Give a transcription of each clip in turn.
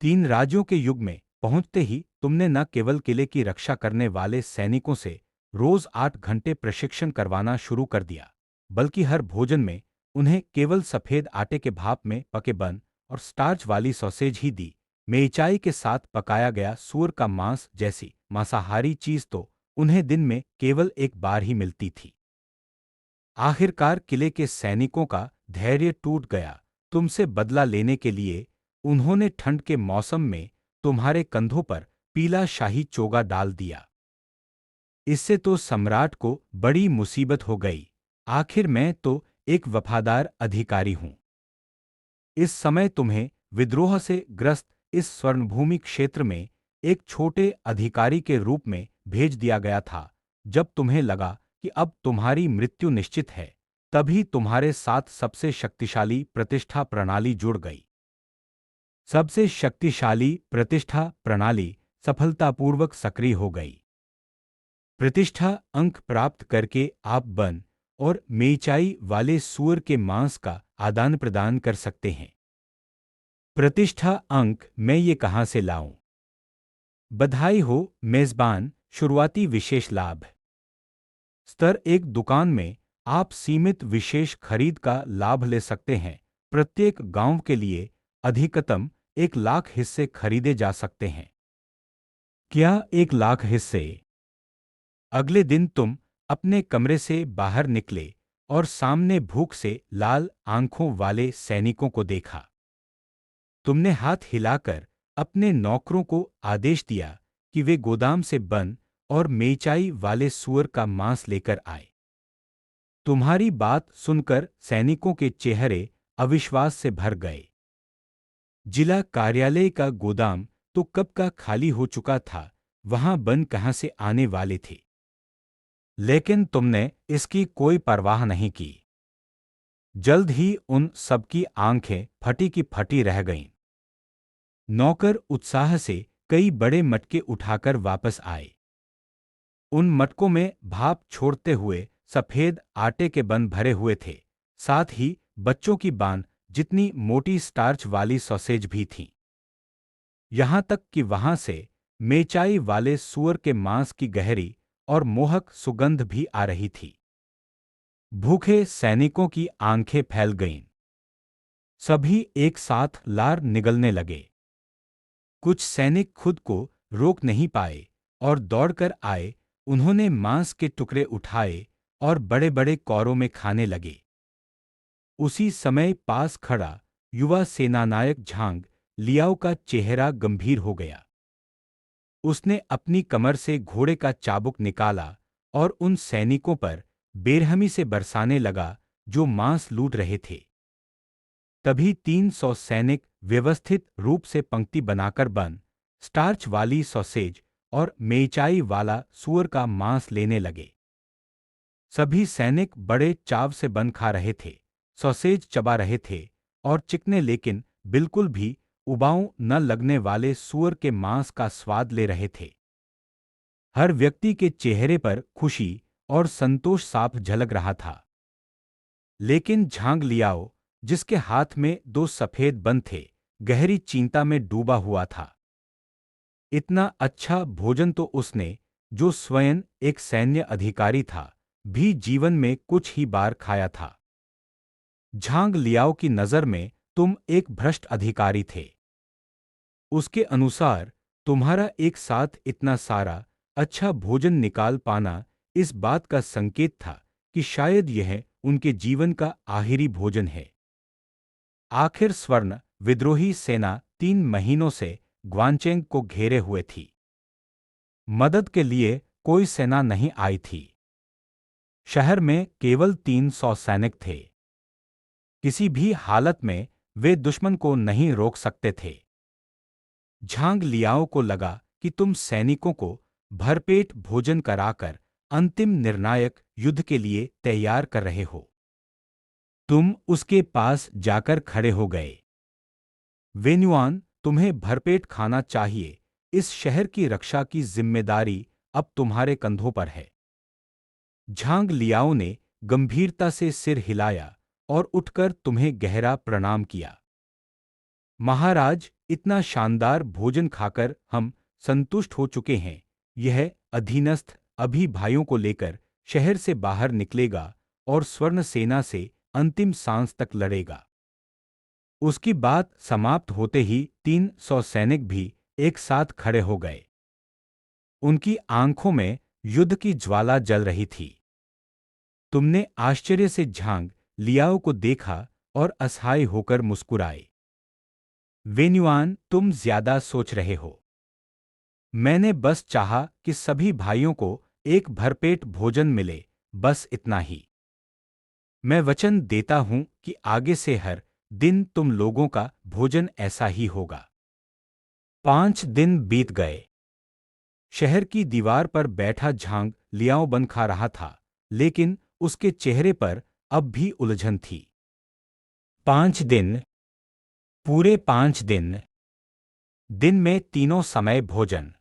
तीन राज्यों के युग में पहुंचते ही तुमने न केवल किले की रक्षा करने वाले सैनिकों से रोज 8 घंटे प्रशिक्षण करवाना शुरू कर दिया, बल्कि हर भोजन में उन्हें केवल सफेद आटे के भाप में पके बन और स्टार्च वाली सॉसेज ही दी। मेचाई के साथ पकाया गया सूअर का मांस जैसी मांसाहारी चीज तो उन्हें दिन में केवल एक बार ही मिलती थी। आखिरकार किले के सैनिकों का धैर्य टूट गया। तुमसे बदला लेने के लिए उन्होंने ठंड के मौसम में तुम्हारे कंधों पर पीला शाही चोगा डाल दिया। इससे तो सम्राट को बड़ी मुसीबत हो गई। आखिर मैं तो एक वफादार अधिकारी हूं। इस समय तुम्हें विद्रोह से ग्रस्त इस स्वर्णभूमि क्षेत्र में एक छोटे अधिकारी के रूप में भेज दिया गया था। जब तुम्हें लगा कि अब तुम्हारी मृत्यु निश्चित है, तभी तुम्हारे साथ सबसे शक्तिशाली प्रतिष्ठा प्रणाली जुड़ गई। सबसे शक्तिशाली प्रतिष्ठा प्रणाली सफलतापूर्वक सक्रिय हो गई। प्रतिष्ठा अंक प्राप्त करके आप वन और मेचाई वाले सूअर के मांस का आदान प्रदान कर सकते हैं। प्रतिष्ठा अंक मैं ये कहाँ से लाऊं? बधाई हो मेजबान, शुरुआती विशेष लाभ। स्तर 1 दुकान में आप सीमित विशेष खरीद का लाभ ले सकते हैं। प्रत्येक गांव के लिए अधिकतम 1 लाख हिस्से खरीदे जा सकते हैं। क्या 1 लाख हिस्से? अगले दिन तुम अपने कमरे से बाहर निकले और सामने भूख से लाल आंखों वाले सैनिकों को देखा। तुमने हाथ हिलाकर अपने नौकरों को आदेश दिया कि वे गोदाम से बन और मेचाई वाले सूअर का मांस लेकर आए। तुम्हारी बात सुनकर सैनिकों के चेहरे अविश्वास से भर गए। जिला कार्यालय का गोदाम तो कब का खाली हो चुका था, वहां बन कहां से आने वाले थे? लेकिन तुमने इसकी कोई परवाह नहीं की। जल्द ही उन सबकी आंखें फटी की फटी रह गईं। नौकर उत्साह से कई बड़े मटके उठाकर वापस आए। उन मटकों में भाप छोड़ते हुए सफेद आटे के बन भरे हुए थे, साथ ही बच्चों की बांध जितनी मोटी स्टार्च वाली सॉसेज भी थीं। यहां तक कि वहां से मेचाई वाले सूअर के मांस की गहरी और मोहक सुगंध भी आ रही थी। भूखे सैनिकों की आंखें फैल गईं। सभी एक साथ लार निगलने लगे। कुछ सैनिक खुद को रोक नहीं पाए और दौड़कर आए। उन्होंने मांस के टुकड़े उठाए और बड़े-बड़े कौरों में खाने लगे। उसी समय पास खड़ा युवा सेनानायक झांग लियाओ का चेहरा गंभीर हो गया। उसने अपनी कमर से घोड़े का चाबुक निकाला और उन सैनिकों पर बेरहमी से बरसाने लगा जो मांस लूट रहे थे। तभी 300 सैनिक व्यवस्थित रूप से पंक्ति बनाकर बन, स्टार्च वाली सॉसेज और मेचाई वाला सूअर का मांस लेने लगे। सभी सैनिक बड़े चाव से बन खा रहे थे, सॉसेज चबा रहे थे और चिकने लेकिन बिल्कुल भी उबाऊ न लगने वाले सूअर के मांस का स्वाद ले रहे थे। हर व्यक्ति के चेहरे पर खुशी और संतोष साफ झलक रहा था। लेकिन झांग लियाओ, जिसके हाथ में 2 सफेद बन थे, गहरी चिंता में डूबा हुआ था। इतना अच्छा भोजन तो उसने, जो स्वयं एक सैन्य अधिकारी था, भी जीवन में कुछ ही बार खाया था। झांग लियाओ की नजर में तुम एक भ्रष्ट अधिकारी थे। उसके अनुसार तुम्हारा एक साथ इतना सारा अच्छा भोजन निकाल पाना इस बात का संकेत था कि शायद यह उनके जीवन का आखिरी भोजन है। आखिर स्वर्ण विद्रोही सेना 3 महीनों से ग्वानचेंग को घेरे हुए थी। मदद के लिए कोई सेना नहीं आई थी। शहर में केवल 300 सैनिक थे। किसी भी हालत में वे दुश्मन को नहीं रोक सकते थे। झांग लियाओ को लगा कि तुम सैनिकों को भरपेट भोजन कराकर अंतिम निर्णायक युद्ध के लिए तैयार कर रहे हो। तुम उसके पास जाकर खड़े हो गए। वेन्युआन, तुम्हें भरपेट खाना चाहिए। इस शहर की रक्षा की जिम्मेदारी अब तुम्हारे कंधों पर है। झांग लियाओ ने गंभीरता से सिर हिलाया और उठकर तुम्हें गहरा प्रणाम किया। महाराज, इतना शानदार भोजन खाकर हम संतुष्ट हो चुके हैं। यह अधीनस्थ अभी भाइयों को लेकर शहर से बाहर निकलेगा और स्वर्ण सेना से अंतिम सांस तक लड़ेगा। उसकी बात समाप्त होते ही 300 सैनिक भी एक साथ खड़े हो गए। उनकी आंखों में युद्ध की ज्वाला जल रही थी। तुमने आश्चर्य से झांग लियाओ को देखा और असहाय होकर मुस्कुराए। वेन्युआन, तुम ज्यादा सोच रहे हो। मैंने बस चाहा कि सभी भाइयों को एक भरपेट भोजन मिले, बस इतना ही। मैं वचन देता हूं कि आगे से हर दिन तुम लोगों का भोजन ऐसा ही होगा। 5 दिन बीत गए। शहर की दीवार पर बैठा झांग लियाओ बन खा रहा था, लेकिन उसके चेहरे पर अब भी उलझन थी। 5 दिन, पूरे 5 दिन, दिन में तीनों समय भोजन,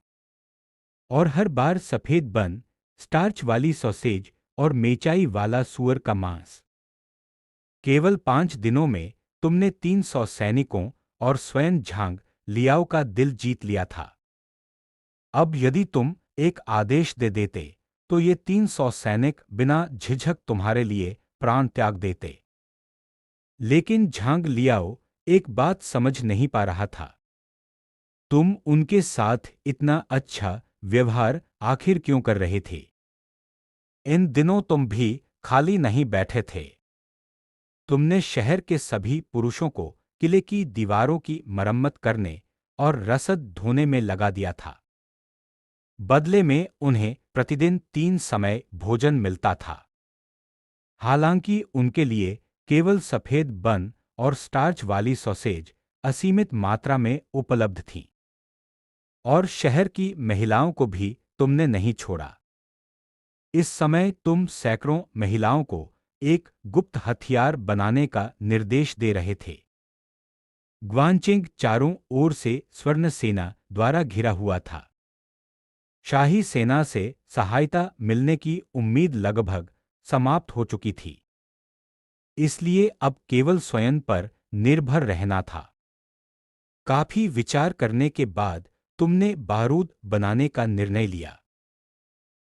और हर बार सफेद बन, स्टार्च वाली सॉसेज और मेचाई वाला सूअर का मांस। केवल 5 दिनों में तुमने 300 सैनिकों और स्वयं झांग लियाओ का दिल जीत लिया था। अब यदि तुम एक आदेश दे देते तो ये 300 सैनिक बिना झिझक तुम्हारे लिए प्राण त्याग देते। लेकिन झांग लियाओ एक बात समझ नहीं पा रहा था। तुम उनके साथ इतना अच्छा व्यवहार आखिर क्यों कर रहे थे? इन दिनों तुम भी खाली नहीं बैठे थे। तुमने शहर के सभी पुरुषों को किले की दीवारों की मरम्मत करने और रसद ढोने में लगा दिया था। बदले में उन्हें प्रतिदिन 3 समय भोजन मिलता था। हालांकि उनके लिए केवल सफेद बन और स्टार्च वाली सॉसेज असीमित मात्रा में उपलब्ध थी। और शहर की महिलाओं को भी तुमने नहीं छोड़ा। इस समय तुम सैकड़ों महिलाओं को एक गुप्त हथियार बनाने का निर्देश दे रहे थे। ग्वानचिंग चारों ओर से स्वर्ण सेना द्वारा घिरा हुआ था। शाही सेना से सहायता मिलने की उम्मीद लगभग समाप्त हो चुकी थी। इसलिए अब केवल स्वयं पर निर्भर रहना था। काफी विचार करने के बाद तुमने बारूद बनाने का निर्णय लिया।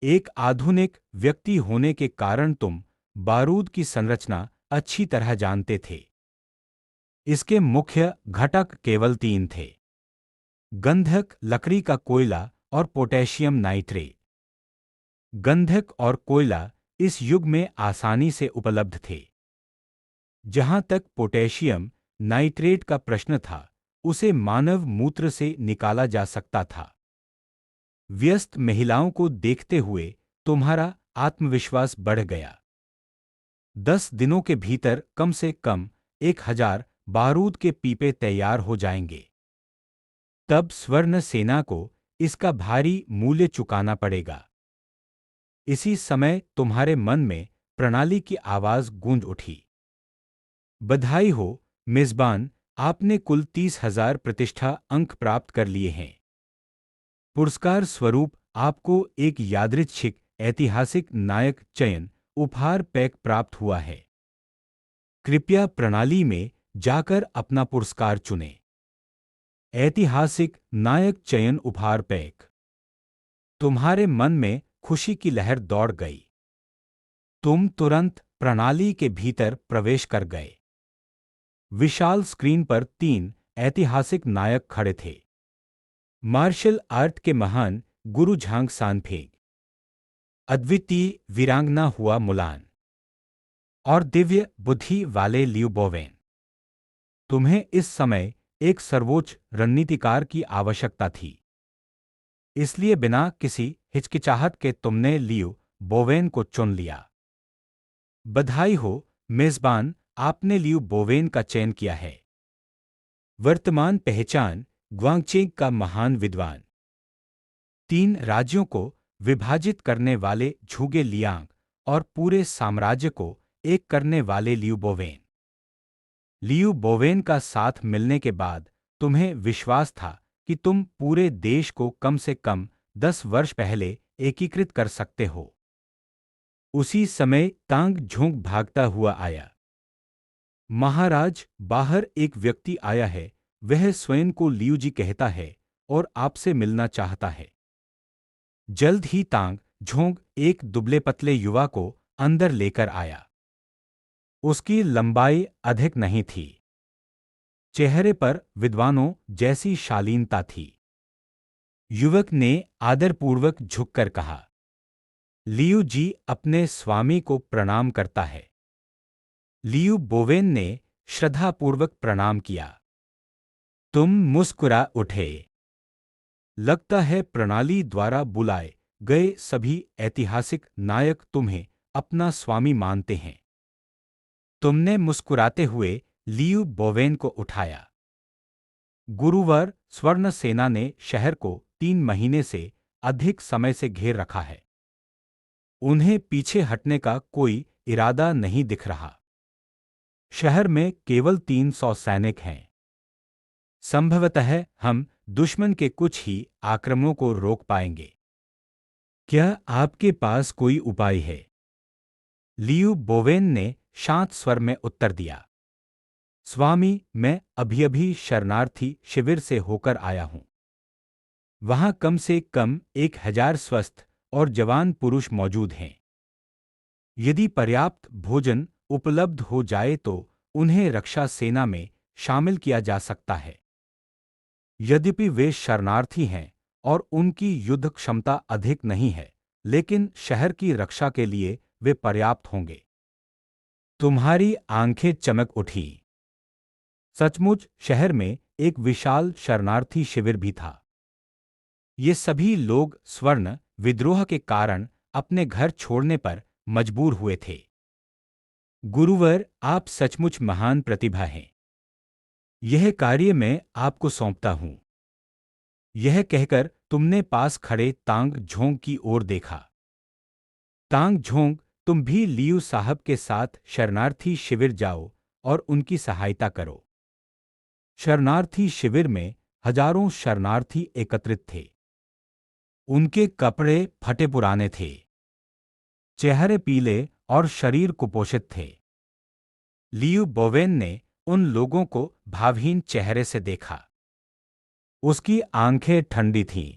एक आधुनिक व्यक्ति होने के कारण तुम बारूद की संरचना अच्छी तरह जानते थे। इसके मुख्य घटक केवल 3 थे: गंधक, लकड़ी का कोयला और पोटेशियम नाइट्रेट। गंधक और कोयला इस युग में आसानी से उपलब्ध थे। जहां तक पोटेशियम नाइट्रेट का प्रश्न था, उसे मानव मूत्र से निकाला जा सकता था। व्यस्त महिलाओं को देखते हुए तुम्हारा आत्मविश्वास बढ़ गया। 10 दिनों के भीतर कम से कम 1000 बारूद के पीपे तैयार हो जाएंगे। तब स्वर्ण सेना को इसका भारी मूल्य चुकाना पड़ेगा। इसी समय तुम्हारे मन में प्रणाली की आवाज गूंज उठी। बधाई हो, मेजबान, आपने कुल 30,000 प्रतिष्ठा अंक प्राप्त कर लिए हैं। पुरस्कार स्वरूप आपको एक यादृच्छिक ऐतिहासिक नायक चयन उपहार पैक प्राप्त हुआ है। कृपया प्रणाली में जाकर अपना पुरस्कार चुनें। ऐतिहासिक नायक चयन उपहार पैक। तुम्हारे मन में खुशी की लहर दौड़ गई। तुम तुरंत प्रणाली के भीतर प्रवेश कर गए। विशाल स्क्रीन पर 3 ऐतिहासिक नायक खड़े थे। मार्शल आर्ट के महान गुरु झांग सानफेंग, अद्वितीय वीरांगना हुआ मुलान, और दिव्य बुद्धि वाले लियू बोवेन। तुम्हें इस समय एक सर्वोच्च रणनीतिकार की आवश्यकता थी। इसलिए बिना किसी हिचकिचाहट के तुमने लियू बोवेन को चुन लिया। बधाई हो, मेजबान, आपने लियू बोवेन का चयन किया है। वर्तमान पहचान: ग्वांगचेंग का महान विद्वान, 3 राज्यों को विभाजित करने वाले झुगे लियांग और पूरे साम्राज्य को एक करने वाले लियू बोवेन। लियू बोवेन का साथ मिलने के बाद तुम्हें विश्वास था कि तुम पूरे देश को कम से कम 10 वर्ष पहले एकीकृत कर सकते हो। उसी समय तांग झोंक भागता हुआ आया। महाराज, बाहर एक व्यक्ति आया है, वह स्वयं को लियूजी कहता है और आपसे मिलना चाहता है। जल्द ही तांग झोंग एक दुबले पतले युवा को अंदर लेकर आया। उसकी लंबाई अधिक नहीं थी। चेहरे पर विद्वानों जैसी शालीनता थी। युवक ने आदरपूर्वक झुककर कहा, लियू जी अपने स्वामी को प्रणाम करता है। लियू बोवेन ने श्रद्धापूर्वक प्रणाम किया। तुम मुस्कुरा उठे। लगता है प्रणाली द्वारा बुलाए गए सभी ऐतिहासिक नायक तुम्हें अपना स्वामी मानते हैं। तुमने मुस्कुराते हुए लियू बोवेन को उठाया। गुरुवार स्वर्ण सेना ने शहर को 3 महीने से अधिक समय से घेर रखा है। उन्हें पीछे हटने का कोई इरादा नहीं दिख रहा। शहर में केवल 300 सैनिक हैं। संभवतः हम दुश्मन के कुछ ही आक्रमणों को रोक पाएंगे। क्या आपके पास कोई उपाय है? लियू बोवेन ने शांत स्वर में उत्तर दिया। स्वामी, मैं अभी-अभी शरणार्थी शिविर से होकर आया हूं। वहां कम से कम 1000 स्वस्थ और जवान पुरुष मौजूद हैं। यदि पर्याप्त भोजन उपलब्ध हो जाए तो उन्हें रक्षा सेना में शामिल किया जा सकता है। यद्यपि वे शरणार्थी हैं और उनकी युद्ध क्षमता अधिक नहीं है, लेकिन शहर की रक्षा के लिए वे पर्याप्त होंगे। तुम्हारी आंखें चमक उठी। सचमुच शहर में एक विशाल शरणार्थी शिविर भी था। ये सभी लोग स्वर्ण विद्रोह के कारण अपने घर छोड़ने पर मजबूर हुए थे। गुरुवर, आप सचमुच महान प्रतिभा हैं। यह कार्य मैं आपको सौंपता हूं। यह कहकर तुमने पास खड़े तांग झोंग की ओर देखा। तांग झोंग, तुम भी लियू साहब के साथ शरणार्थी शिविर जाओ और उनकी सहायता करो। शरणार्थी शिविर में हजारों शरणार्थी एकत्रित थे। उनके कपड़े फटे पुराने थे, चेहरे पीले और शरीर कुपोषित थे। लियू बोवेन ने उन लोगों को भावहीन चेहरे से देखा। उसकी आंखें ठंडी थीं।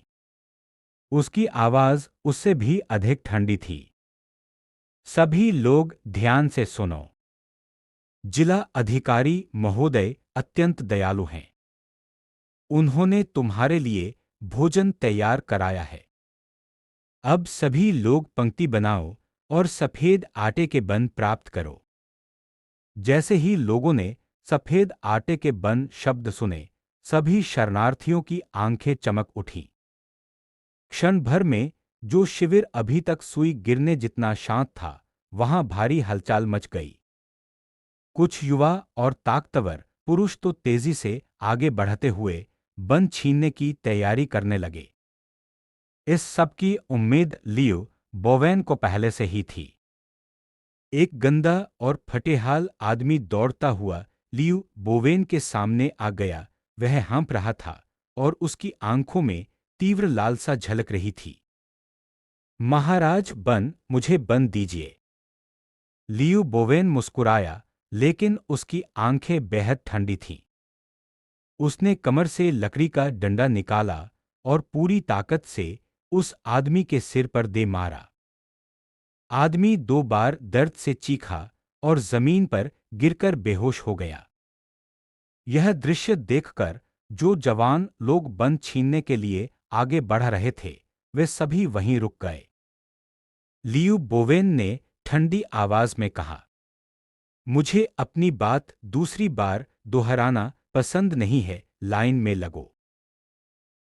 उसकी आवाज उससे भी अधिक ठंडी थी। सभी लोग ध्यान से सुनो। जिला अधिकारी महोदय अत्यंत दयालु हैं। उन्होंने तुम्हारे लिए भोजन तैयार कराया है। अब सभी लोग पंक्ति बनाओ और सफेद आटे के बन प्राप्त करो। जैसे ही लोगों ने सफेद आटे के बन शब्द सुने, सभी शरणार्थियों की आंखें चमक उठीं। क्षण भर में जो शिविर अभी तक सुई गिरने जितना शांत था, वहां भारी हलचल मच गई। कुछ युवा और ताकतवर पुरुष तो तेजी से आगे बढ़ते हुए बन छीनने की तैयारी करने लगे। इस सब की उम्मीद लियू बोवेन को पहले से ही थी। एक गंदा और फटेहाल आदमी दौड़ता हुआ लियू बोवेन के सामने आ गया। वह हाँफ रहा था और उसकी आंखों में तीव्र लालसा झलक रही थी। महाराज, मुझे बन दीजिए। लियू बोवेन मुस्कुराया, लेकिन उसकी आंखें बेहद ठंडी थीं। उसने कमर से लकड़ी का डंडा निकाला और पूरी ताकत से उस आदमी के सिर पर दे मारा। आदमी 2 बार दर्द से चीखा और जमीन पर गिरकर बेहोश हो गया। यह दृश्य देखकर जो जवान लोग बन छीनने के लिए आगे बढ़ रहे थे, वे सभी वहीं रुक गए। लियू बोवेन ने ठंडी आवाज में कहा, मुझे अपनी बात दूसरी बार दोहराना पसंद नहीं है। लाइन में लगो।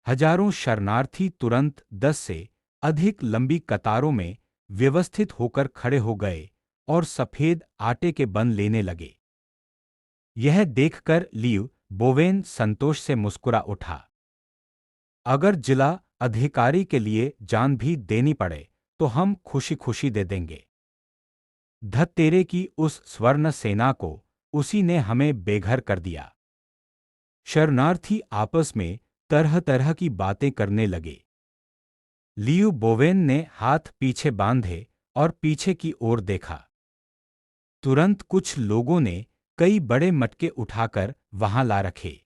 हजारों शरणार्थी तुरंत 10 से अधिक लंबी कतारों में व्यवस्थित होकर खड़े हो गए और सफेद आटे के बन लेने लगे। यह देखकर लियू बोवेन संतोष से मुस्कुरा उठा। अगर जिला अधिकारी के लिए जान भी देनी पड़े तो हम खुशी खुशी दे देंगे। धत्तेरे की उस स्वर्ण सेना को उसी ने हमें बेघर कर दिया। शरणार्थी आपस में तरह तरह की बातें करने लगे। लियू बोवेन ने हाथ पीछे बांधे और पीछे की ओर देखा। तुरंत कुछ लोगों ने कई बड़े मटके उठाकर वहां ला रखे।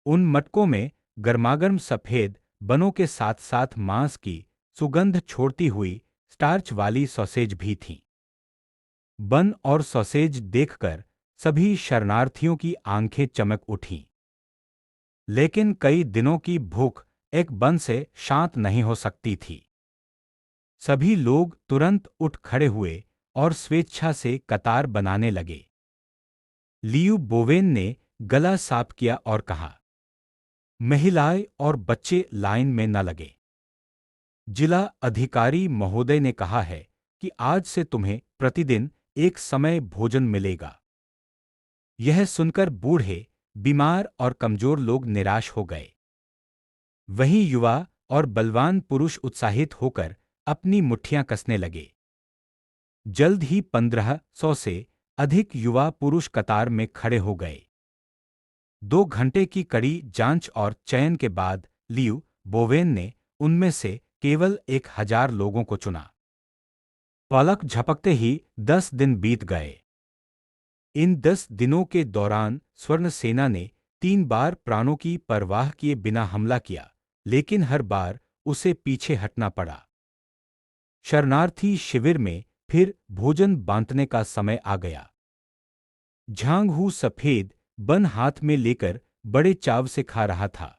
उन मटकों में गर्मागर्म सफेद बनों के साथ साथ मांस की सुगंध छोड़ती हुई स्टार्च वाली सॉसेज भी थीं। बन और सॉसेज देखकर सभी शरणार्थियों की आंखें चमक उठीं। लेकिन कई दिनों की भूख एक बन से शांत नहीं हो सकती थी। सभी लोग तुरंत उठ खड़े हुए और स्वेच्छा से कतार बनाने लगे। लियू बोवेन ने गला साफ किया और कहा, महिलाएं और बच्चे लाइन में न लगे। जिला अधिकारी महोदय ने कहा है कि आज से तुम्हें प्रतिदिन एक समय भोजन मिलेगा। यह सुनकर बूढ़े, बीमार और कमजोर लोग निराश हो गए। वहीं युवा और बलवान पुरुष उत्साहित होकर अपनी मुट्ठियां कसने लगे। जल्द ही 1500 से अधिक युवा पुरुष कतार में खड़े हो गए। 2 घंटे की कड़ी जांच और चयन के बाद लियू बोवेन ने उनमें से केवल 1000 लोगों को चुना। पलक झपकते ही 10 दिन बीत गए। इन 10 दिनों के दौरान स्वर्ण सेना ने 3 बार प्राणों की परवाह किए बिना हमला किया, लेकिन हर बार उसे पीछे हटना पड़ा। शरणार्थी शिविर में फिर भोजन बांटने का समय आ गया। झांग हू सफेद बन हाथ में लेकर बड़े चाव से खा रहा था।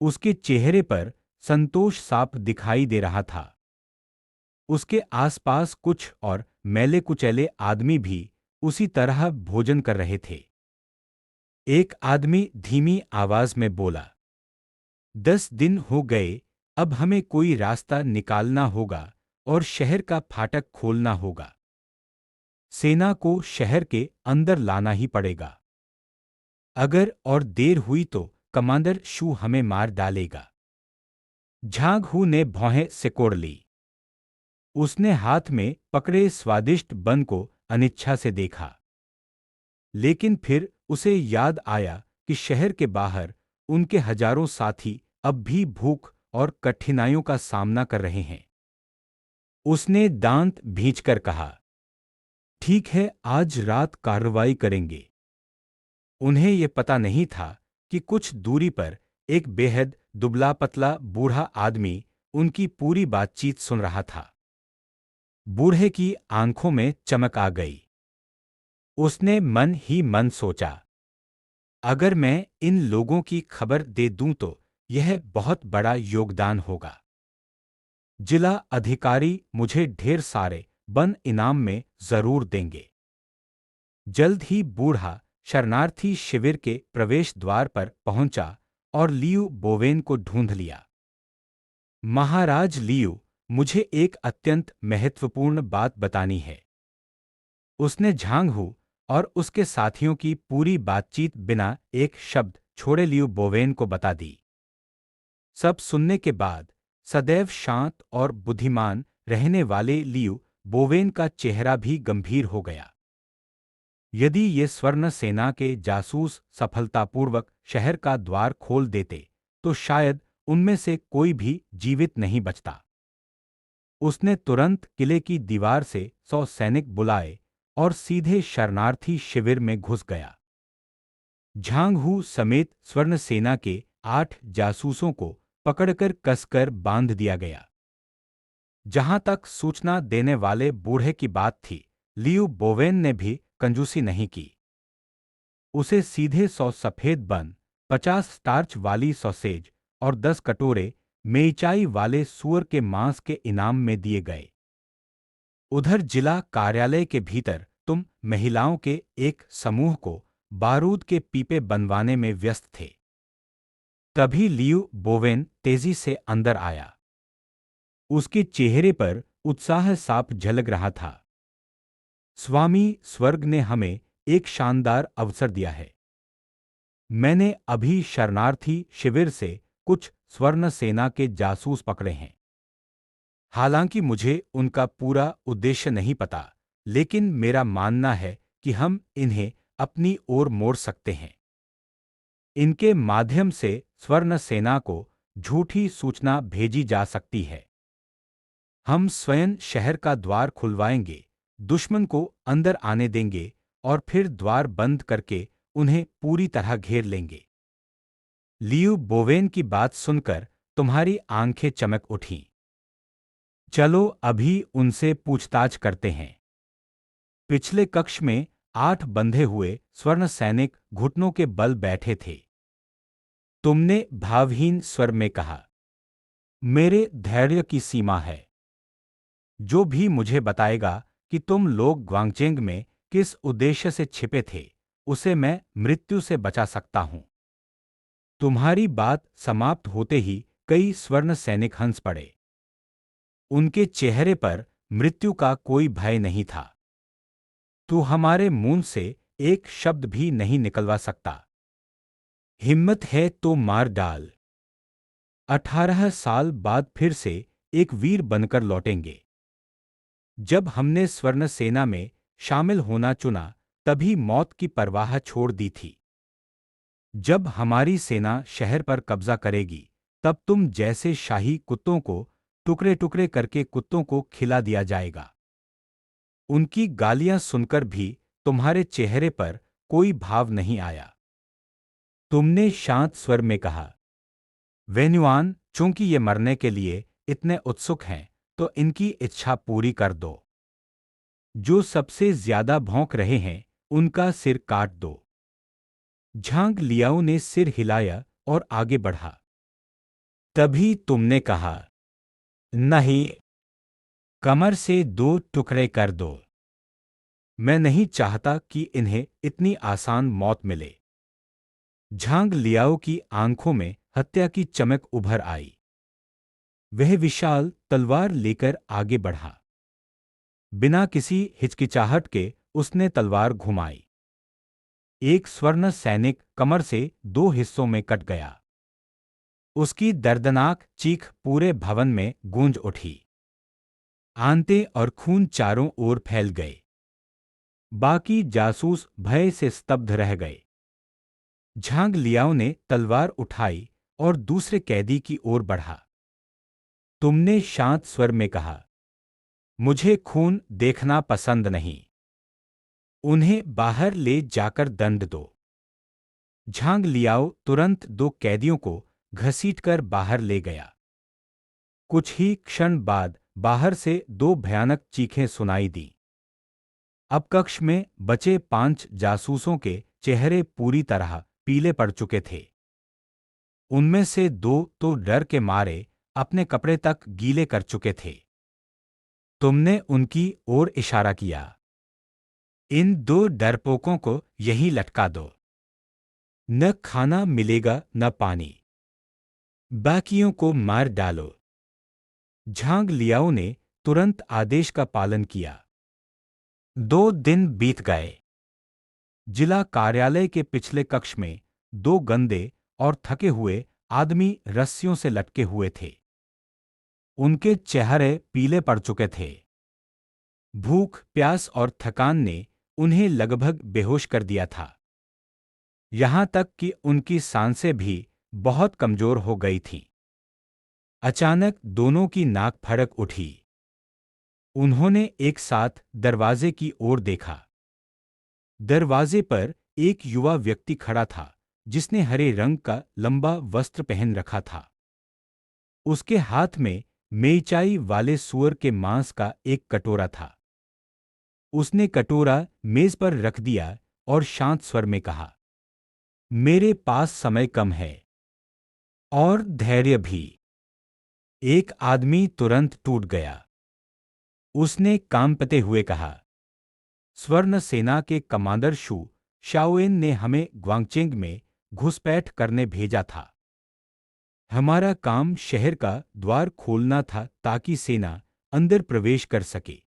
उसके चेहरे पर संतोष साफ दिखाई दे रहा था। उसके आसपास कुछ और मैले कुचैले आदमी भी उसी तरह भोजन कर रहे थे। एक आदमी धीमी आवाज में बोला, 10 दिन हो गए, अब हमें कोई रास्ता निकालना होगा और शहर का फाटक खोलना होगा। सेना को शहर के अंदर लाना ही पड़ेगा। अगर और देर हुई तो कमांडर शू हमें मार डालेगा। झांग हू ने भौहें सिकोड़ ली। उसने हाथ में पकड़े स्वादिष्ट बन को अनिच्छा से देखा। लेकिन फिर उसे याद आया कि शहर के बाहर उनके हजारों साथी अब भी भूख और कठिनाइयों का सामना कर रहे हैं। उसने दांत भींचकर कहा, ठीक है, आज रात कार्रवाई करेंगे। उन्हें यह पता नहीं था कि कुछ दूरी पर एक बेहद दुबला पतला बूढ़ा आदमी उनकी पूरी बातचीत सुन रहा था। बूढ़े की आंखों में चमक आ गई। उसने मन ही मन सोचा, अगर मैं इन लोगों की खबर दे दूं तो यह बहुत बड़ा योगदान होगा। जिला अधिकारी मुझे ढेर सारे बन इनाम में जरूर देंगे। जल्द ही बूढ़ा शरणार्थी शिविर के प्रवेश द्वार पर पहुंचा और लियू बोवेन को ढूंढ लिया। महाराज लियू, मुझे एक अत्यंत महत्वपूर्ण बात बतानी है। उसने झांग हू और उसके साथियों की पूरी बातचीत बिना एक शब्द छोड़े लियू बोवेन को बता दी। सब सुनने के बाद सदैव शांत और बुद्धिमान रहने वाले लियू बोवेन का चेहरा भी गंभीर हो गया। यदि ये स्वर्ण सेना के जासूस सफलतापूर्वक शहर का द्वार खोल देते तो शायद उनमें से कोई भी जीवित नहीं बचता। उसने तुरंत किले की दीवार से 100 सैनिक बुलाए और सीधे शरणार्थी शिविर में घुस गया। झांग हू समेत स्वर्ण सेना के 8 जासूसों को पकड़कर कसकर बांध दिया गया। जहां तक सूचना देने वाले बूढ़े की बात थी, लियू बोवेन ने भी कंजूसी नहीं की। उसे सीधे 100 सफेद बन, 50 स्टार्च वाली सॉसेज और 10 कटोरे मेइचाई वाले सूअर के मांस के इनाम में दिए गए। उधर जिला कार्यालय के भीतर तुम महिलाओं के एक समूह को बारूद के पीपे बनवाने में व्यस्त थे। तभी लियू बोवेन तेजी से अंदर आया। उसके चेहरे पर उत्साह साफ झलक रहा था। स्वामी, स्वर्ग ने हमें एक शानदार अवसर दिया है। मैंने अभी शरणार्थी शिविर से कुछ स्वर्ण सेना के जासूस पकड़े हैं। हालांकि मुझे उनका पूरा उद्देश्य नहीं पता, लेकिन मेरा मानना है कि हम इन्हें अपनी ओर मोड़ सकते हैं। इनके माध्यम से स्वर्ण सेना को झूठी सूचना भेजी जा सकती है। हम स्वयं शहर का द्वार खुलवाएंगे, दुश्मन को अंदर आने देंगे और फिर द्वार बंद करके उन्हें पूरी तरह घेर लेंगे। लियू बोवेन की बात सुनकर तुम्हारी आंखें चमक उठीं। चलो अभी उनसे पूछताछ करते हैं। पिछले कक्ष में 8 बंधे हुए स्वर्ण सैनिक घुटनों के बल बैठे थे। तुमने भावहीन स्वर में कहा, मेरे धैर्य की सीमा है। जो भी मुझे बताएगा कि तुम लोग ग्वांगचेंग में किस उद्देश्य से छिपे थे, उसे मैं मृत्यु से बचा सकता हूं। तुम्हारी बात समाप्त होते ही कई स्वर्ण सैनिक हंस पड़े। उनके चेहरे पर मृत्यु का कोई भय नहीं था। तू हमारे मुंह से एक शब्द भी नहीं निकलवा सकता। हिम्मत है तो मार डाल। 18 साल बाद फिर से एक वीर बनकर लौटेंगे। जब हमने स्वर्ण सेना में शामिल होना चुना, तभी मौत की परवाह छोड़ दी थी। जब हमारी सेना शहर पर कब्जा करेगी, तब तुम जैसे शाही कुत्तों को टुकड़े टुकड़े करके कुत्तों को खिला दिया जाएगा। उनकी गालियां सुनकर भी तुम्हारे चेहरे पर कोई भाव नहीं आया। तुमने शांत स्वर में कहा, वेन्युआन, चूंकि ये मरने के लिए इतने उत्सुक हैं, तो इनकी इच्छा पूरी कर दो। जो सबसे ज्यादा भौंक रहे हैं, उनका सिर काट दो। झांग लियाओ ने सिर हिलाया और आगे बढ़ा। तभी तुमने कहा, नहीं, कमर से 2 टुकड़े कर दो। मैं नहीं चाहता कि इन्हें इतनी आसान मौत मिले। झांग लियाओ की आंखों में हत्या की चमक उभर आई। वह विशाल तलवार लेकर आगे बढ़ा। बिना किसी हिचकिचाहट के उसने तलवार घुमाई। एक स्वर्ण सैनिक कमर से 2 हिस्सों में कट गया। उसकी दर्दनाक चीख पूरे भवन में गूंज उठी। आंतें और खून चारों ओर फैल गए। बाकी जासूस भय से स्तब्ध रह गए। झांग लियाओ ने तलवार उठाई और दूसरे कैदी की ओर बढ़ा। तुमने शांत स्वर में कहा, मुझे खून देखना पसंद नहीं। उन्हें बाहर ले जाकर दंड दो। झांग लियाओ तुरंत 2 कैदियों को घसीटकर बाहर ले गया। कुछ ही क्षण बाद बाहर से 2 भयानक चीखें सुनाई दी। अब कक्ष में बचे 5 जासूसों के चेहरे पूरी तरह पीले पड़ चुके थे। उनमें से 2 तो डर के मारे अपने कपड़े तक गीले कर चुके थे। तुमने उनकी ओर इशारा किया, इन 2 डरपोकों को यहीं लटका दो। न खाना मिलेगा न पानी। बाकियों को मार डालो। झांग लियाओ ने तुरंत आदेश का पालन किया। 2 दिन बीत गए। जिला कार्यालय के पिछले कक्ष में 2 गंदे और थके हुए आदमी रस्सियों से लटके हुए थे। उनके चेहरे पीले पड़ चुके थे। भूख, प्यास और थकान ने उन्हें लगभग बेहोश कर दिया था। यहां तक कि उनकी सांसें भी बहुत कमजोर हो गई थीं। अचानक दोनों की नाक फड़क उठी। उन्होंने एक साथ दरवाजे की ओर देखा। दरवाजे पर एक युवा व्यक्ति खड़ा था, जिसने हरे रंग का लंबा वस्त्र पहन रखा था। उसके हाथ में मेइचाई वाले सूअर के मांस का एक कटोरा था। उसने कटोरा मेज पर रख दिया और शांत स्वर में कहा, मेरे पास समय कम है और धैर्य भी। एक आदमी तुरंत टूट गया। उसने कांपते हुए कहा, स्वर्ण सेना के कमांडर शू शाओएन ने हमें ग्वांगचेंग में घुसपैठ करने भेजा था। हमारा काम शहर का द्वार खोलना था ताकि सेना अंदर प्रवेश कर सके।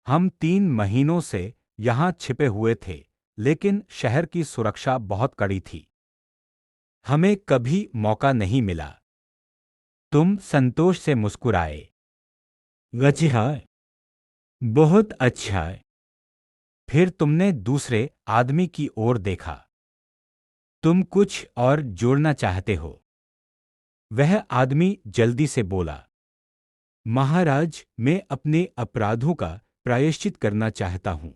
हम 3 महीनों से यहां छिपे हुए थे, लेकिन शहर की सुरक्षा बहुत कड़ी थी। हमें कभी मौका नहीं मिला। तुम संतोष से मुस्कुराए। अच्छा, बहुत अच्छा। फिर तुमने दूसरे आदमी की ओर देखा। तुम कुछ और जोड़ना चाहते हो? वह आदमी जल्दी से बोला, महाराज, मैं अपने अपराधों का प्रायश्चित करना चाहता हूं।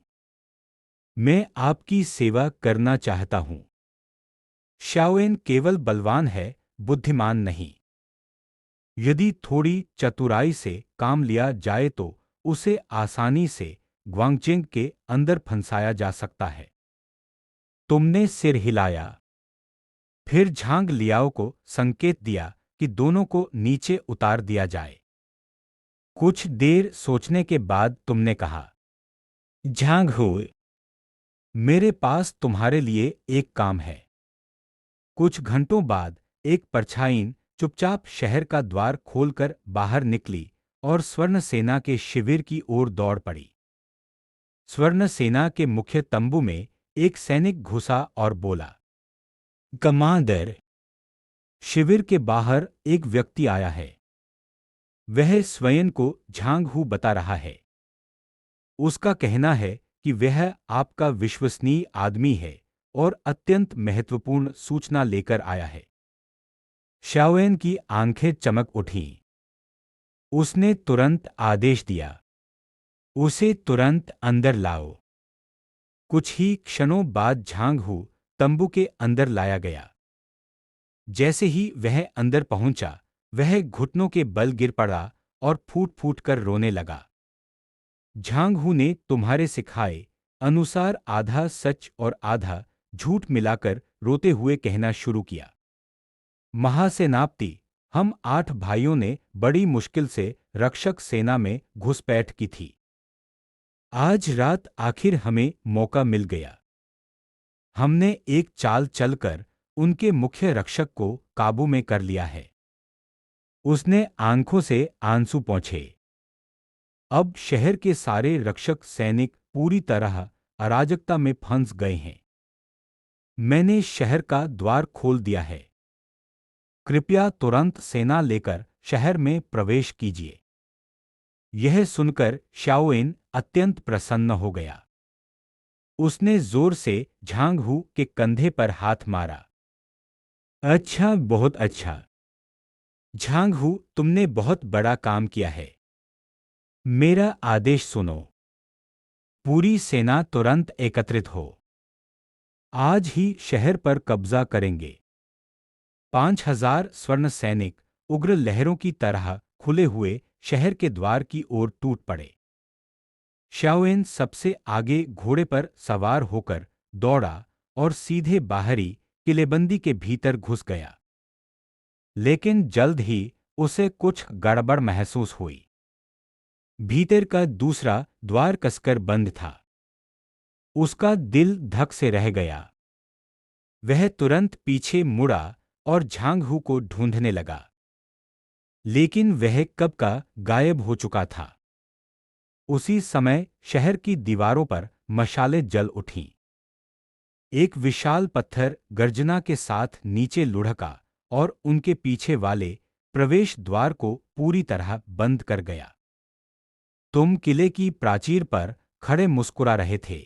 मैं आपकी सेवा करना चाहता हूं। शाओएन केवल बलवान है, बुद्धिमान नहीं। यदि थोड़ी चतुराई से काम लिया जाए तो उसे आसानी से ग्वांगचेंग के अंदर फंसाया जा सकता है। तुमने सिर हिलाया। फिर झांग लियाओ को संकेत दिया कि दोनों को नीचे उतार दिया जाए। कुछ देर सोचने के बाद तुमने कहा, झांग हुए, मेरे पास तुम्हारे लिए एक काम है। कुछ घंटों बाद एक परछाई चुपचाप शहर का द्वार खोलकर बाहर निकली और स्वर्ण सेना के शिविर की ओर दौड़ पड़ी। स्वर्ण सेना के मुख्य तंबू में एक सैनिक घुसा और बोला, कमांडर, शिविर के बाहर एक व्यक्ति आया है। वह स्वयं को झांग हू बता रहा है। उसका कहना है कि वह आपका विश्वसनीय आदमी है और अत्यंत महत्वपूर्ण सूचना लेकर आया है। शाओएन की आंखें चमक उठीं। उसने तुरंत आदेश दिया, उसे तुरंत अंदर लाओ। कुछ ही क्षणों बाद झांग हू तंबू के अंदर लाया गया। जैसे ही वह अंदर पहुंचा, वह घुटनों के बल गिर पड़ा और फूट फूट कर रोने लगा। झांग हू ने तुम्हारे सिखाए अनुसार आधा सच और आधा झूठ मिलाकर रोते हुए कहना शुरू किया, महासेनापति, हम 8 भाइयों ने बड़ी मुश्किल से रक्षक सेना में घुसपैठ की थी। आज रात आखिर हमें मौका मिल गया। हमने एक चाल चलकर उनके मुख्य रक्षक को काबू में कर लिया है। उसने आंखों से आंसू पोंछे। अब शहर के सारे रक्षक सैनिक पूरी तरह अराजकता में फंस गए हैं। मैंने शहर का द्वार खोल दिया है। कृपया तुरंत सेना लेकर शहर में प्रवेश कीजिए। यह सुनकर शाओएन अत्यंत प्रसन्न हो गया। उसने जोर से झांग हू के कंधे पर हाथ मारा। अच्छा, बहुत अच्छा। झांग हू, तुमने बहुत बड़ा काम किया है। मेरा आदेश सुनो। पूरी सेना तुरंत एकत्रित हो। आज ही शहर पर कब्जा करेंगे। 5000 स्वर्ण सैनिक उग्र लहरों की तरह खुले हुए शहर के द्वार की ओर टूट पड़े। शाओएन सबसे आगे घोड़े पर सवार होकर दौड़ा और सीधे बाहरी किलेबंदी के भीतर घुस गया। लेकिन जल्द ही उसे कुछ गड़बड़ महसूस हुई। भीतर का दूसरा द्वार कसकर बंद था। उसका दिल धक से रह गया। वह तुरंत पीछे मुड़ा और झांग हू को ढूंढने लगा, लेकिन वह कब का गायब हो चुका था। उसी समय शहर की दीवारों पर मशालें जल उठीं। एक विशाल पत्थर गर्जना के साथ नीचे लुढ़का और उनके पीछे वाले प्रवेश द्वार को पूरी तरह बंद कर गया। तुम किले की प्राचीर पर खड़े मुस्कुरा रहे थे।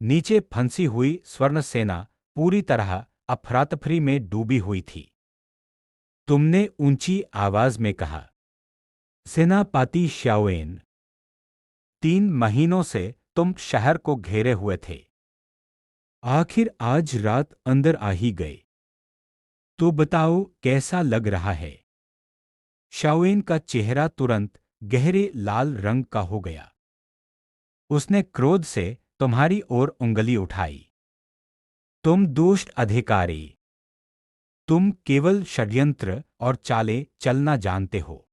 नीचे फंसी हुई स्वर्ण सेना पूरी तरह अफरातफरी में डूबी हुई थी। तुमने ऊंची आवाज में कहा, सेनापति शाओएन, 3 महीनों से तुम शहर को घेरे हुए थे। आखिर आज रात अंदर आ ही गए। तो बताओ कैसा लग रहा है? शाओएन का चेहरा तुरंत गहरे लाल रंग का हो गया। उसने क्रोध से तुम्हारी ओर उंगली उठाई। तुम दुष्ट अधिकारी! तुम केवल षड्यंत्र और चालें चलना जानते हो।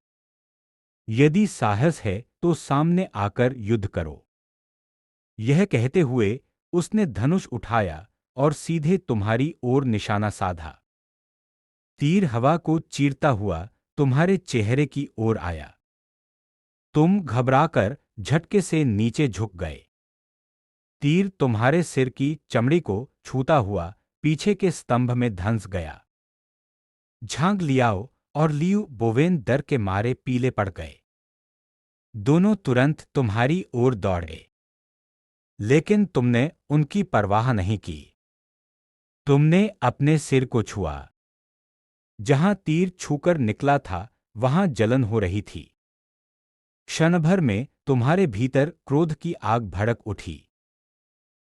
यदि साहस है तो सामने आकर युद्ध करो। यह कहते हुए उसने धनुष उठाया और सीधे तुम्हारी ओर निशाना साधा। तीर हवा को चीरता हुआ तुम्हारे चेहरे की ओर आया। तुम घबराकर झटके से नीचे झुक गए। तीर तुम्हारे सिर की चमड़ी को छूता हुआ पीछे के स्तंभ में धंस गया। झांग लियाओ और लियू बोवेन डर के मारे पीले पड़ गए। दोनों तुरंत तुम्हारी ओर दौड़े, लेकिन तुमने उनकी परवाह नहीं की। तुमने अपने सिर को छुआ। जहां तीर छूकर निकला था, वहां जलन हो रही थी। क्षण भर में तुम्हारे भीतर क्रोध की आग भड़क उठी।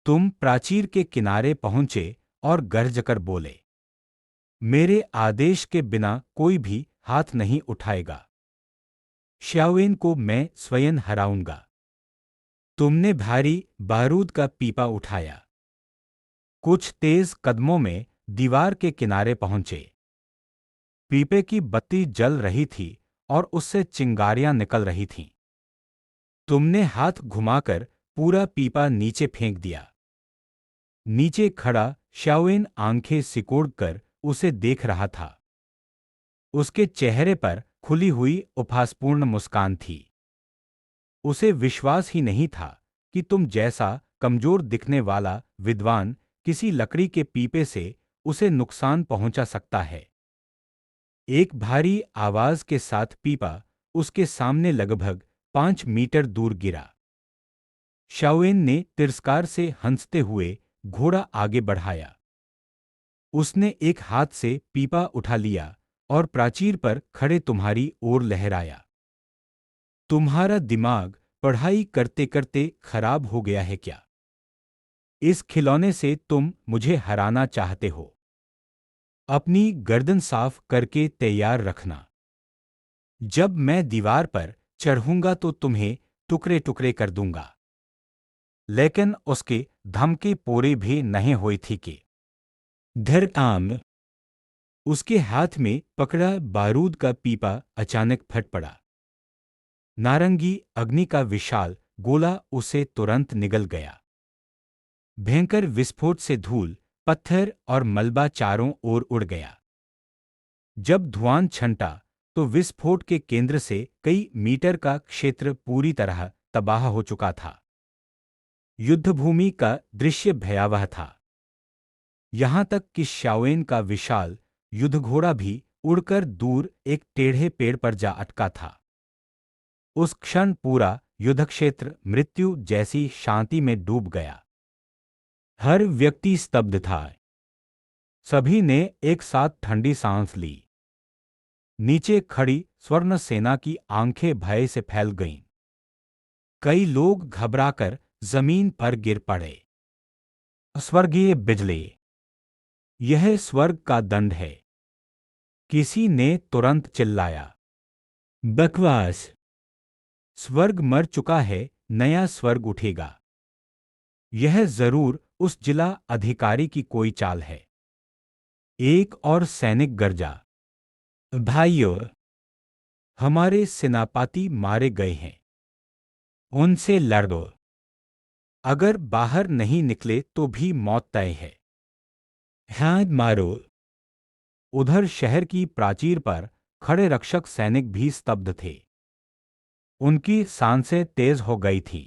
तुम प्राचीर के किनारे पहुंचे और गरजकर बोले, मेरे आदेश के बिना कोई भी हाथ नहीं उठाएगा। श्याओएन को मैं स्वयं हराऊंगा। तुमने भारी बारूद का पीपा उठाया। कुछ तेज कदमों में दीवार के किनारे पहुंचे। पीपे की बत्ती जल रही थी और उससे चिंगारियां निकल रही थीं। तुमने हाथ घुमाकर पूरा पीपा नीचे फेंक दिया। नीचे खड़ा श्याओएन आंखें सिकोड़कर उसे देख रहा था। उसके चेहरे पर खुली हुई उपहासपूर्ण मुस्कान थी। उसे विश्वास ही नहीं था कि तुम जैसा कमजोर दिखने वाला विद्वान किसी लकड़ी के पीपे से उसे नुकसान पहुंचा सकता है। एक भारी आवाज के साथ पीपा उसके सामने लगभग 5 मीटर दूर गिरा। शाओएन ने तिरस्कार से हंसते हुए घोड़ा आगे बढ़ाया। उसने एक हाथ से पीपा उठा लिया और प्राचीर पर खड़े तुम्हारी ओर लहराया। तुम्हारा दिमाग पढ़ाई करते करते खराब हो गया है क्या? इस खिलौने से तुम मुझे हराना चाहते हो? अपनी गर्दन साफ करके तैयार रखना। जब मैं दीवार पर चढ़ूंगा तो तुम्हें टुकड़े टुकड़े कर दूंगा। लेकिन उसके धमके पूरे भी नहीं हुई थी कि धड़ाम उसके हाथ में पकड़ा बारूद का पीपा अचानक फट पड़ा। नारंगी अग्नि का विशाल गोला उसे तुरंत निगल गया। भयंकर विस्फोट से धूल, पत्थर और मलबा चारों ओर उड़ गया। जब धुआं छंटा तो विस्फोट के केंद्र से कई मीटर का क्षेत्र पूरी तरह तबाह हो चुका था। युद्धभूमि का दृश्य भयावह था। यहां तक कि शाओएन का विशाल युद्धघोड़ा भी उड़कर दूर एक टेढ़े पेड़ पर जा अटका था। उस क्षण पूरा युद्धक्षेत्र मृत्यु जैसी शांति में डूब गया। हर व्यक्ति स्तब्ध था। सभी ने एक साथ ठंडी सांस ली। नीचे खड़ी स्वर्ण सेना की आंखें भय से फैल गईं। कई लोग घबराकर जमीन पर गिर पड़े। स्वर्गीय बिजली, यह स्वर्ग का दंड है। किसी ने तुरंत चिल्लाया। बकवास। स्वर्ग मर चुका है, नया स्वर्ग उठेगा। यह जरूर उस जिला अधिकारी की कोई चाल है। एक और सैनिक गरजा। भाइयों, हमारे सेनापति मारे गए हैं। उनसे लड़ दो। अगर बाहर नहीं निकले तो भी मौत तय है। हाथ मारो। उधर शहर की प्राचीर पर खड़े रक्षक सैनिक भी स्तब्ध थे। उनकी सांसें तेज हो गई थी।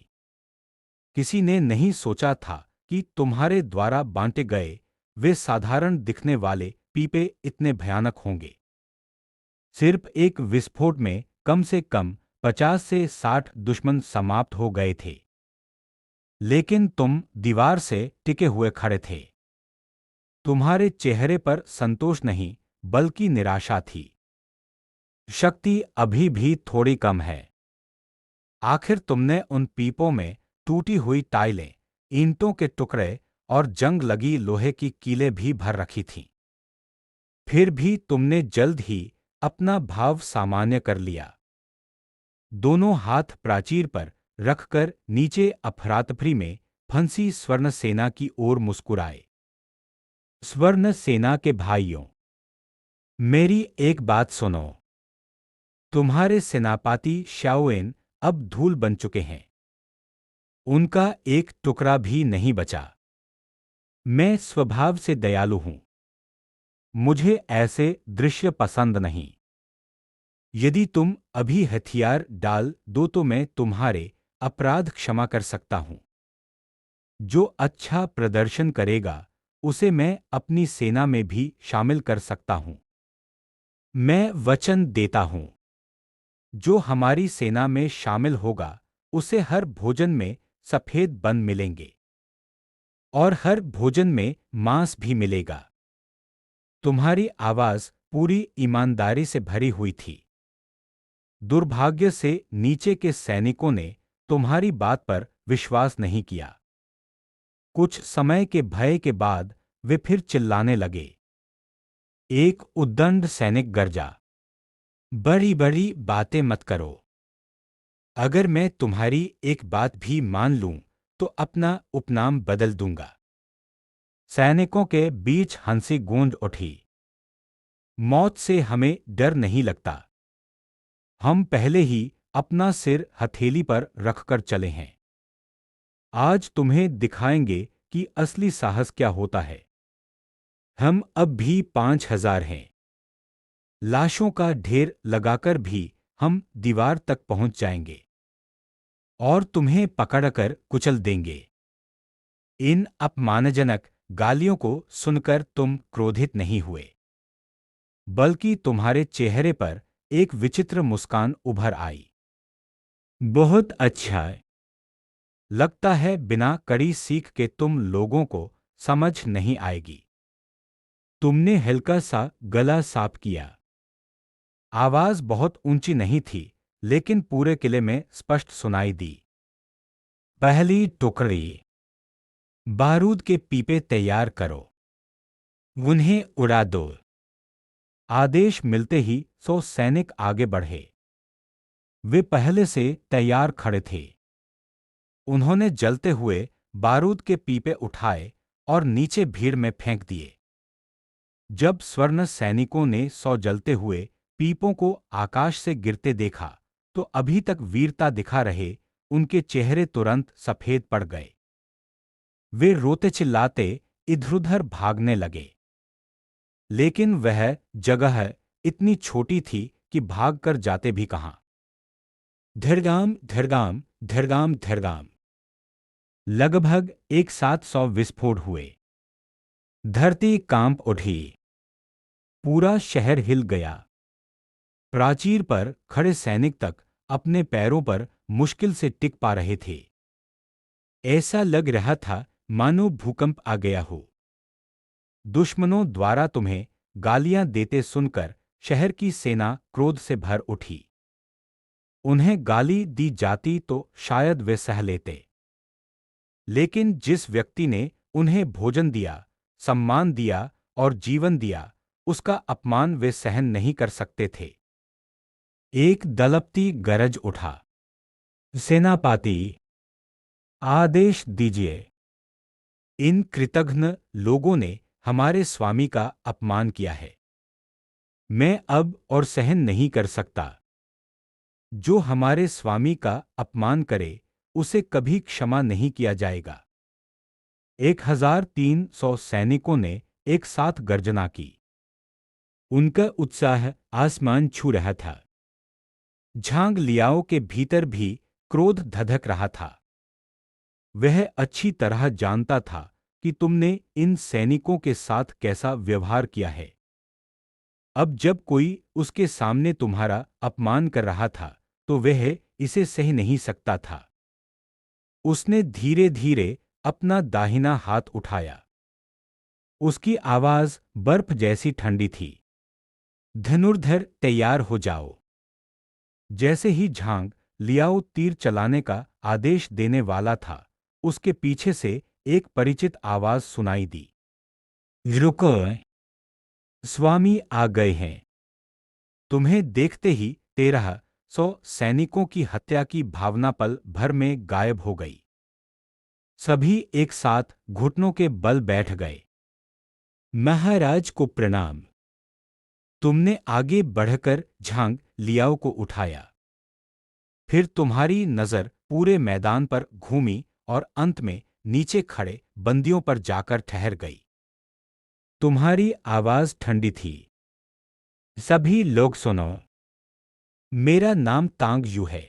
किसी ने नहीं सोचा था कि तुम्हारे द्वारा बांटे गए वे साधारण दिखने वाले पीपे इतने भयानक होंगे। सिर्फ एक विस्फोट में कम से कम 50 से 60 दुश्मन समाप्त हो गए थे। लेकिन तुम दीवार से टिके हुए खड़े थे। तुम्हारे चेहरे पर संतोष नहीं, बल्कि निराशा थी। शक्ति अभी भी थोड़ी कम है। आखिर तुमने उन पीपों में टूटी हुई टाइलें, ईंटों के टुकड़े और जंग लगी लोहे की कीलें भी भर रखी थीं। फिर भी तुमने जल्द ही अपना भाव सामान्य कर लिया। दोनों हाथ प्राचीर पर रखकर नीचे अफरातफरी में फंसी स्वर्ण सेना की ओर मुस्कुराए। स्वर्ण सेना के भाइयों, मेरी एक बात सुनो। तुम्हारे सेनापति शाओएन अब धूल बन चुके हैं। उनका एक टुकड़ा भी नहीं बचा। मैं स्वभाव से दयालु हूं। मुझे ऐसे दृश्य पसंद नहीं। यदि तुम अभी हथियार डाल दो तो मैं तुम्हारे अपराध क्षमा कर सकता हूं। जो अच्छा प्रदर्शन करेगा उसे मैं अपनी सेना में भी शामिल कर सकता हूं। मैं वचन देता हूं, जो हमारी सेना में शामिल होगा उसे हर भोजन में सफेद बन मिलेंगे और हर भोजन में मांस भी मिलेगा। तुम्हारी आवाज पूरी ईमानदारी से भरी हुई थी। दुर्भाग्य से नीचे के सैनिकों ने तुम्हारी बात पर विश्वास नहीं किया। कुछ समय के भय के बाद वे फिर चिल्लाने लगे। एक उद्दंड सैनिक गरजा, बड़ी बड़ी बातें मत करो। अगर मैं तुम्हारी एक बात भी मान लूं तो अपना उपनाम बदल दूंगा। सैनिकों के बीच हंसी गूंज उठी। मौत से हमें डर नहीं लगता। हम पहले ही अपना सिर हथेली पर रखकर चले हैं। आज तुम्हें दिखाएंगे कि असली साहस क्या होता है। हम अब भी 5,000 हैं। लाशों का ढेर लगाकर भी हम दीवार तक पहुंच जाएंगे और तुम्हें पकड़कर कुचल देंगे। इन अपमानजनक गालियों को सुनकर तुम क्रोधित नहीं हुए, बल्कि तुम्हारे चेहरे पर एक विचित्र मुस्कान उभर आई। बहुत अच्छा है। लगता है बिना कड़ी सीख के तुम लोगों को समझ नहीं आएगी। तुमने हल्का सा गला साफ किया। आवाज बहुत ऊंची नहीं थी, लेकिन पूरे किले में स्पष्ट सुनाई दी। पहली टुकड़ी, बारूद के पीपे तैयार करो। उन्हें उड़ा दो। आदेश मिलते ही 100 सैनिक आगे बढ़े। वे पहले से तैयार खड़े थे। उन्होंने जलते हुए बारूद के पीपे उठाए और नीचे भीड़ में फेंक दिए। जब स्वर्ण सैनिकों ने 100 जलते हुए पीपों को आकाश से गिरते देखा, तो अभी तक वीरता दिखा रहे उनके चेहरे तुरंत सफेद पड़ गए। वे रोते चिल्लाते इधर-उधर भागने लगे। लेकिन वह जगह इतनी छोटी थी कि भागकर जाते भी कहां। धरगाम धरगाम धरगाम धरगाम। लगभग एक साथ 100 विस्फोट हुए। धरती कांप उठी। पूरा शहर हिल गया। प्राचीर पर खड़े सैनिक तक अपने पैरों पर मुश्किल से टिक पा रहे थे। ऐसा लग रहा था मानो भूकंप आ गया हो। दुश्मनों द्वारा तुम्हें गालियां देते सुनकर शहर की सेना क्रोध से भर उठी। उन्हें गाली दी जाती तो शायद वे सह लेते, लेकिन जिस व्यक्ति ने उन्हें भोजन दिया, सम्मान दिया और जीवन दिया, उसका अपमान वे सहन नहीं कर सकते थे। एक दलपती गरज उठा। सेनापति, आदेश दीजिए। इन कृतघ्न लोगों ने हमारे स्वामी का अपमान किया है। मैं अब और सहन नहीं कर सकता। जो हमारे स्वामी का अपमान करे, उसे कभी क्षमा नहीं किया जाएगा। 1,300 सैनिकों ने एक साथ गर्जना की। उनका उत्साह आसमान छू रहा था। झांग लियाओ के भीतर भी क्रोध धधक रहा था। वह अच्छी तरह जानता था कि तुमने इन सैनिकों के साथ कैसा व्यवहार किया है। अब जब कोई उसके सामने तुम्हारा अपमान कर रहा था, तो वह इसे सह नहीं सकता था। उसने धीरे धीरे अपना दाहिना हाथ उठाया। उसकी आवाज बर्फ जैसी ठंडी थी। धनुर्धर, तैयार हो जाओ। जैसे ही झांग लियाओ तीर चलाने का आदेश देने वाला था, उसके पीछे से एक परिचित आवाज सुनाई दी। रुको, स्वामी आ गए हैं। तुम्हें देखते ही 1,300 सैनिकों की हत्या की भावना पल भर में गायब हो गई। सभी एक साथ घुटनों के बल बैठ गए। महाराज को प्रणाम। तुमने आगे बढ़कर झांग लियाओ को उठाया। फिर तुम्हारी नजर पूरे मैदान पर घूमी और अंत में नीचे खड़े बंदियों पर जाकर ठहर गई। तुम्हारी आवाज ठंडी थी। सभी लोग सुनो। मेरा नाम तांग यू है।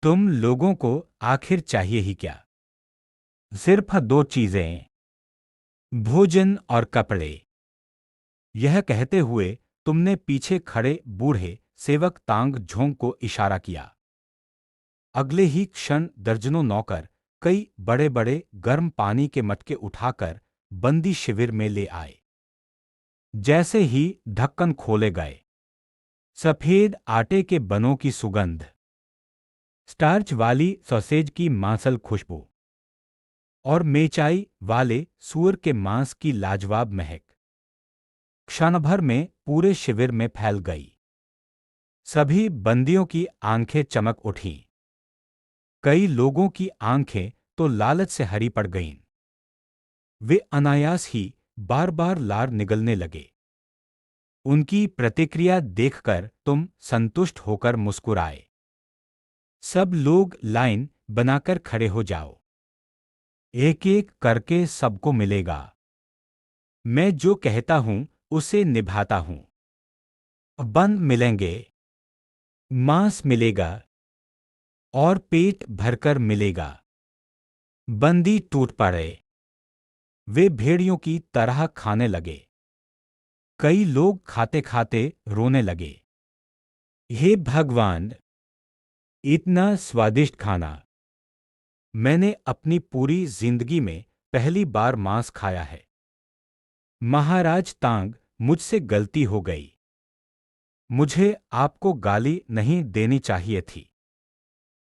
तुम लोगों को आखिर चाहिए ही क्या? सिर्फ 2 चीजें, भोजन और कपड़े। यह कहते हुए तुमने पीछे खड़े बूढ़े सेवक तांग झोंग को इशारा किया। अगले ही क्षण दर्जनों नौकर कई बड़े बड़े गर्म पानी के मटके उठाकर बंदी शिविर में ले आए। जैसे ही ढक्कन खोले गए, सफेद आटे के बनों की सुगंध, स्टार्च वाली सॉसेज की मांसल खुशबू और मेचाई वाले सूअर के मांस की लाजवाब महक क्षण भर में पूरे शिविर में फैल गई। सभी बंदियों की आंखें चमक उठीं। कई लोगों की आंखें तो लालच से हरी पड़ गईं। वे अनायास ही बार बार लार निगलने लगे। उनकी प्रतिक्रिया देखकर तुम संतुष्ट होकर मुस्कुराए। सब लोग लाइन बनाकर खड़े हो जाओ। एक एक करके सबको मिलेगा। मैं जो कहता हूं उसे निभाता हूं। बंद मिलेंगे, मांस मिलेगा और पेट भरकर मिलेगा। बंदी टूट पड़े। वे भेड़ियों की तरह खाने लगे। कई लोग खाते खाते रोने लगे। हे भगवान, इतना स्वादिष्ट खाना! मैंने अपनी पूरी जिंदगी में पहली बार मांस खाया है। महाराज तांग, मुझसे गलती हो गई। मुझे आपको गाली नहीं देनी चाहिए थी।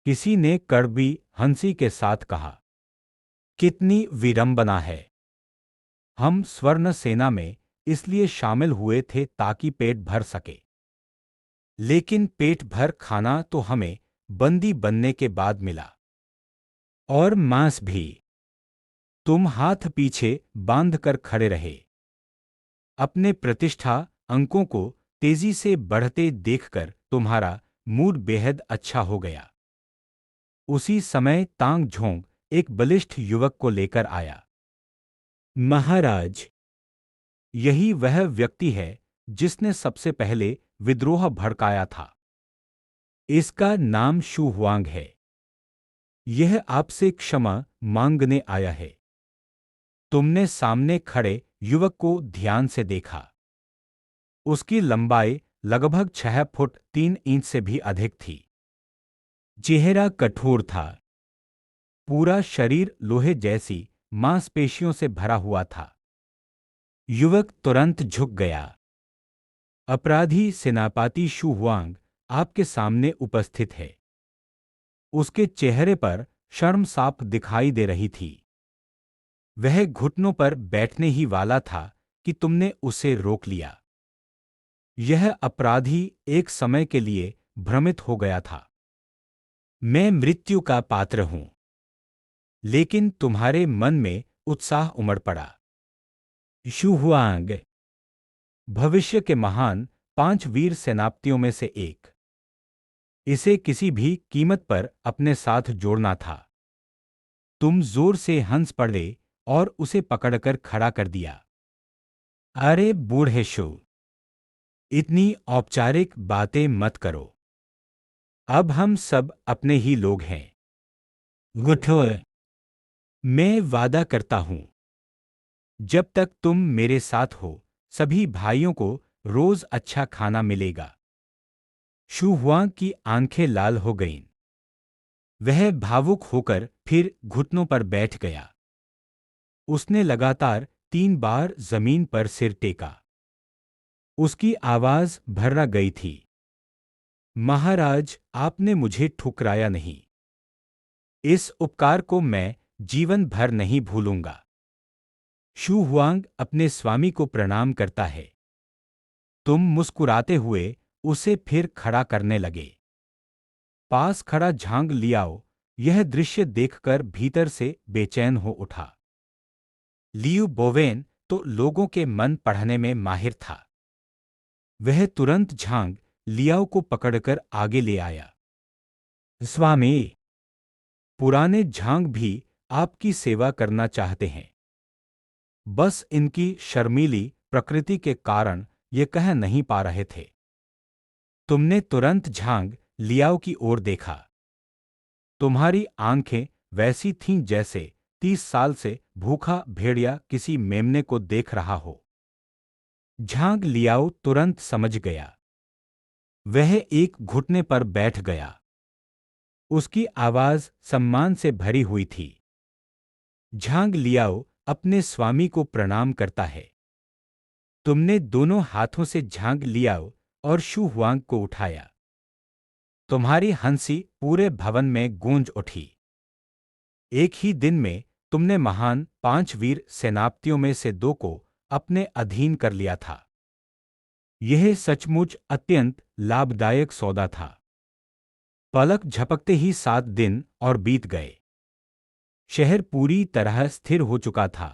किसी ने कड़वी हंसी के साथ कहा। कितनी विडंबना है। हम स्वर्ण सेना में इसलिए शामिल हुए थे ताकि पेट भर सके। लेकिन पेट भर खाना तो हमें बंदी बनने के बाद मिला। और मांस भी। तुम हाथ पीछे बांधकर खड़े रहे। अपने प्रतिष्ठा अंकों को तेजी से बढ़ते देखकर तुम्हारा मूड बेहद अच्छा हो गया। उसी समय तांग झोंग एक बलिष्ठ युवक को लेकर आया। महाराज, यही वह व्यक्ति है जिसने सबसे पहले विद्रोह भड़काया था। इसका नाम शू हुआंग है। यह आपसे क्षमा मांगने आया है। तुमने सामने खड़े युवक को ध्यान से देखा। उसकी लंबाई लगभग 6 फुट 3 इंच से भी अधिक थी। चेहरा कठोर था। पूरा शरीर लोहे जैसी मांसपेशियों से भरा हुआ था। युवक तुरंत झुक गया। अपराधी सेनापति शू हुआंग आपके सामने उपस्थित है। उसके चेहरे पर शर्म साफ दिखाई दे रही थी। वह घुटनों पर बैठने ही वाला था कि तुमने उसे रोक लिया। यह अपराधी एक समय के लिए भ्रमित हो गया था। मैं मृत्यु का पात्र हूं। लेकिन तुम्हारे मन में उत्साह उमड़ पड़ा। शू हुआंग, भविष्य के महान 5 वीर सेनापतियों में से एक। इसे किसी भी कीमत पर अपने साथ जोड़ना था। तुम जोर से हंस पड़े और उसे पकड़कर खड़ा कर दिया। अरे बूढ़े शू, इतनी औपचारिक बातें मत करो। अब हम सब अपने ही लोग हैं। गुठो, मैं वादा करता हूं, जब तक तुम मेरे साथ हो सभी भाइयों को रोज अच्छा खाना मिलेगा। शू हुआंग की आंखें लाल हो गईं। वह भावुक होकर फिर घुटनों पर बैठ गया। उसने लगातार 3 बार जमीन पर सिर टेका। उसकी आवाज भर्रा गई थी। महाराज, आपने मुझे ठुकराया नहीं। इस उपकार को मैं जीवन भर नहीं भूलूंगा। शू हुआंग अपने स्वामी को प्रणाम करता है। तुम मुस्कुराते हुए उसे फिर खड़ा करने लगे। पास खड़ा झांग लियाओ यह दृश्य देखकर भीतर से बेचैन हो उठा। लियू बोवेन तो लोगों के मन पढ़ने में माहिर था। वह तुरंत झांग लियाओ को पकड़कर आगे ले आया। स्वामी, पुराने झांग भी आपकी सेवा करना चाहते हैं। बस इनकी शर्मीली प्रकृति के कारण ये कह नहीं पा रहे थे। तुमने तुरंत झांग लियाओ की ओर देखा। तुम्हारी आंखें वैसी थीं जैसे 30 साल से भूखा भेड़िया किसी मेमने को देख रहा हो। झांग लियाओ तुरंत समझ गया। वह एक घुटने पर बैठ गया। उसकी आवाज सम्मान से भरी हुई थी। झांग लियाओ अपने स्वामी को प्रणाम करता है। तुमने दोनों हाथों से झांग लियाओ और शू हुआंग को उठाया। तुम्हारी हंसी पूरे भवन में गूंज उठी। एक ही दिन में तुमने महान 5 वीर सेनापतियों में से 2 को अपने अधीन कर लिया था। यह सचमुच अत्यंत लाभदायक सौदा था। पलक झपकते ही 7 दिन और बीत गए। शहर पूरी तरह स्थिर हो चुका था।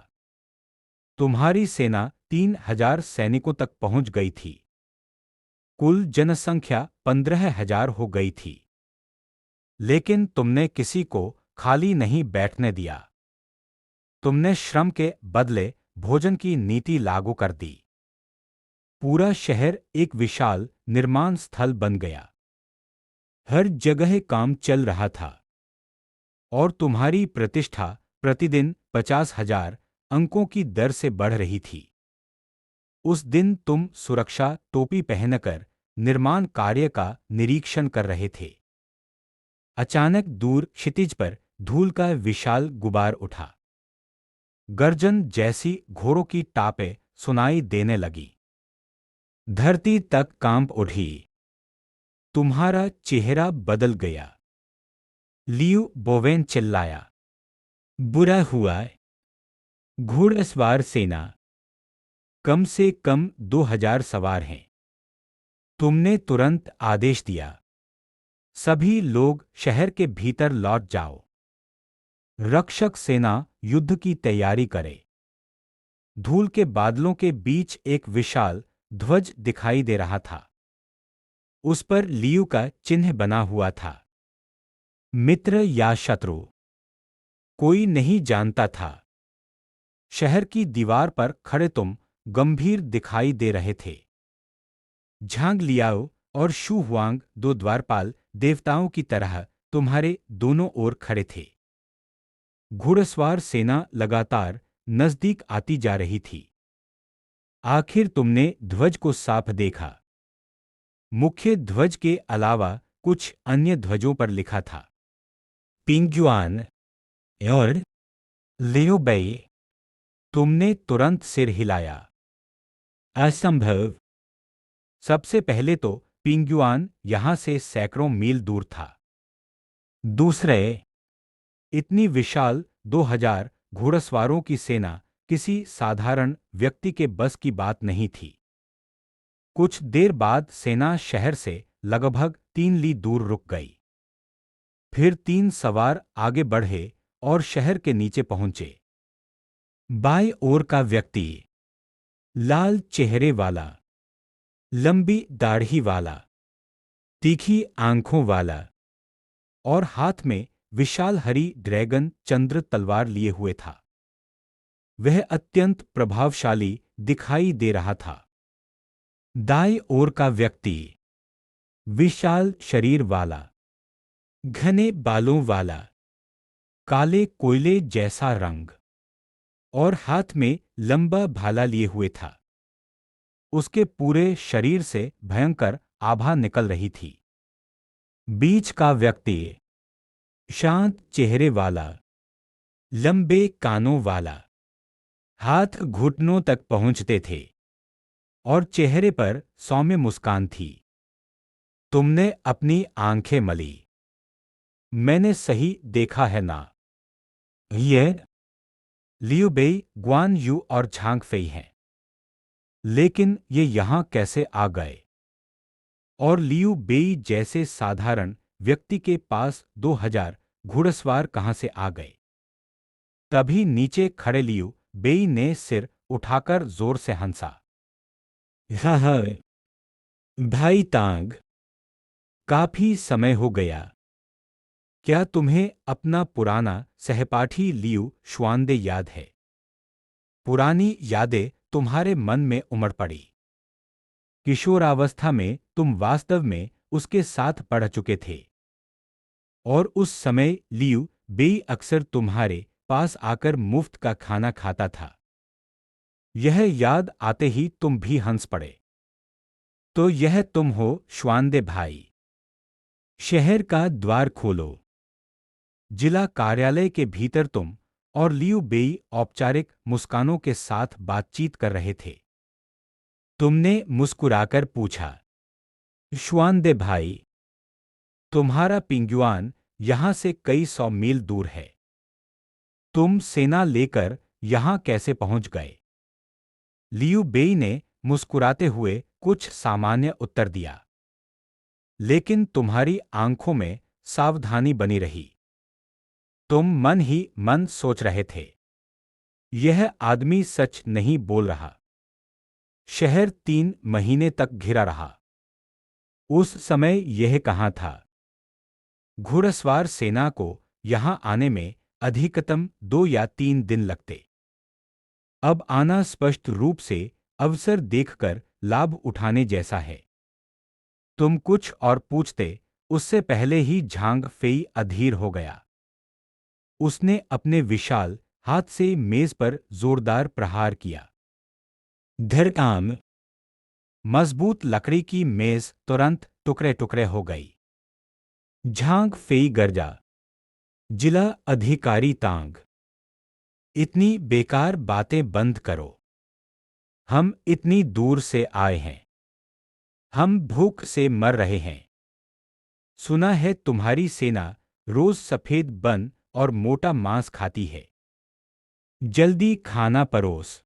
तुम्हारी सेना 3,000 सैनिकों तक पहुंच गई थी। कुल जनसंख्या 15,000 हो गई थी। लेकिन तुमने किसी को खाली नहीं बैठने दिया। तुमने श्रम के बदले भोजन की नीति लागू कर दी। पूरा शहर एक विशाल निर्माण स्थल बन गया। हर जगह काम चल रहा था और तुम्हारी प्रतिष्ठा प्रतिदिन 50,000 अंकों की दर से बढ़ रही थी। उस दिन तुम सुरक्षा टोपी पहनकर निर्माण कार्य का निरीक्षण कर रहे थे। अचानक दूर क्षितिज पर धूल का विशाल गुबार उठा। गर्जन जैसी घोड़ों की टापें सुनाई देने लगी। धरती तक कांप उठी। तुम्हारा चेहरा बदल गया। लियू बोवेन चिल्लाया, बुरा हुआ। घुड़सवार सेना कम से कम 2,000 सवार हैं। तुमने तुरंत आदेश दिया, सभी लोग शहर के भीतर लौट जाओ। रक्षक सेना युद्ध की तैयारी करे। धूल के बादलों के बीच एक विशाल ध्वज दिखाई दे रहा था। उस पर लियू का चिन्ह बना हुआ था। मित्र या शत्रु कोई नहीं जानता था। शहर की दीवार पर खड़े तुम गंभीर दिखाई दे रहे थे। झांग लियाओ और शू हुआंग 2 द्वारपाल देवताओं की तरह तुम्हारे दोनों ओर खड़े थे। घुड़सवार सेना लगातार नजदीक आती जा रही थी। आखिर तुमने ध्वज को साफ देखा। मुख्य ध्वज के अलावा कुछ अन्य ध्वजों पर लिखा था, पिंगजुआन और लियू बेई। तुमने तुरंत सिर हिलाया। असंभव। सबसे पहले तो पिंगयुआन यहां से सैकड़ों मील दूर था। दूसरे, इतनी विशाल 2,000 घुड़सवारों की सेना किसी साधारण व्यक्ति के बस की बात नहीं थी। कुछ देर बाद सेना शहर से लगभग 3 ली दूर रुक गई। फिर 3 सवार आगे बढ़े और शहर के नीचे पहुंचे। बाएं ओर का व्यक्ति, लाल चेहरे वाला, लंबी दाढ़ी वाला, तीखी आंखों वाला और हाथ में विशाल हरी ड्रैगन चंद्र तलवार लिए हुए था। वह अत्यंत प्रभावशाली दिखाई दे रहा था। दाएं ओर का व्यक्ति, विशाल शरीर वाला, घने बालों वाला, काले कोयले जैसा रंग और हाथ में लंबा भाला लिए हुए था। उसके पूरे शरीर से भयंकर आभा निकल रही थी। बीच का व्यक्ति, शांत चेहरे वाला, लंबे कानों वाला, हाथ घुटनों तक पहुंचते थे और चेहरे पर सौम्य मुस्कान थी। तुमने अपनी आंखें मली। मैंने सही देखा है ना? ये लियू बेई, गुआन यू और झांग फेई हैं। लेकिन ये यहां कैसे आ गए? और लियू बेई जैसे साधारण व्यक्ति के पास 2,000 घुड़सवार कहां से आ गए? तभी नीचे खड़े लियू बेई ने सिर उठाकर जोर से हंसा। हा, भाई तांग, काफी समय हो गया। क्या तुम्हें अपना पुराना सहपाठी लियू शुआनदे याद है? पुरानी यादें तुम्हारे मन में उमड़ पड़ी। किशोरावस्था में तुम वास्तव में उसके साथ पढ़ चुके थे और उस समय लियू बेई अक्सर तुम्हारे पास आकर मुफ्त का खाना खाता था। यह याद आते ही तुम भी हंस पड़े। तो यह तुम हो शुआनदे भाई। शहर का द्वार खोलो। जिला कार्यालय के भीतर तुम और लियू बेई औपचारिक मुस्कानों के साथ बातचीत कर रहे थे। तुमने मुस्कुराकर पूछा, शुआनदे भाई, तुम्हारा पिंगयुआन यहां से कई 100 मील दूर है। तुम सेना लेकर यहां कैसे पहुंच गए? लियू बेई ने मुस्कुराते हुए कुछ सामान्य उत्तर दिया। लेकिन तुम्हारी आंखों में सावधानी बनी रही। तुम मन ही मन सोच रहे थे, यह आदमी सच नहीं बोल रहा। शहर 3 महीने तक घिरा रहा। उस समय यह कहाँ था? घुड़सवार सेना को यहां आने में अधिकतम 2 या 3 दिन लगते। अब आना स्पष्ट रूप से अवसर देखकर लाभ उठाने जैसा है। तुम कुछ और पूछते, उससे पहले ही झांग फेई अधीर हो गया। उसने अपने विशाल हाथ से मेज पर जोरदार प्रहार किया। धड़काम। मजबूत लकड़ी की मेज तुरंत टुकड़े टुकड़े हो गई। झांग फेई गरजा। जिला अधिकारी तांग, इतनी बेकार बातें बंद करो। हम इतनी दूर से आए हैं। हम भूख से मर रहे हैं। सुना है तुम्हारी सेना रोज सफेद बन और मोटा मांस खाती है। जल्दी खाना परोस।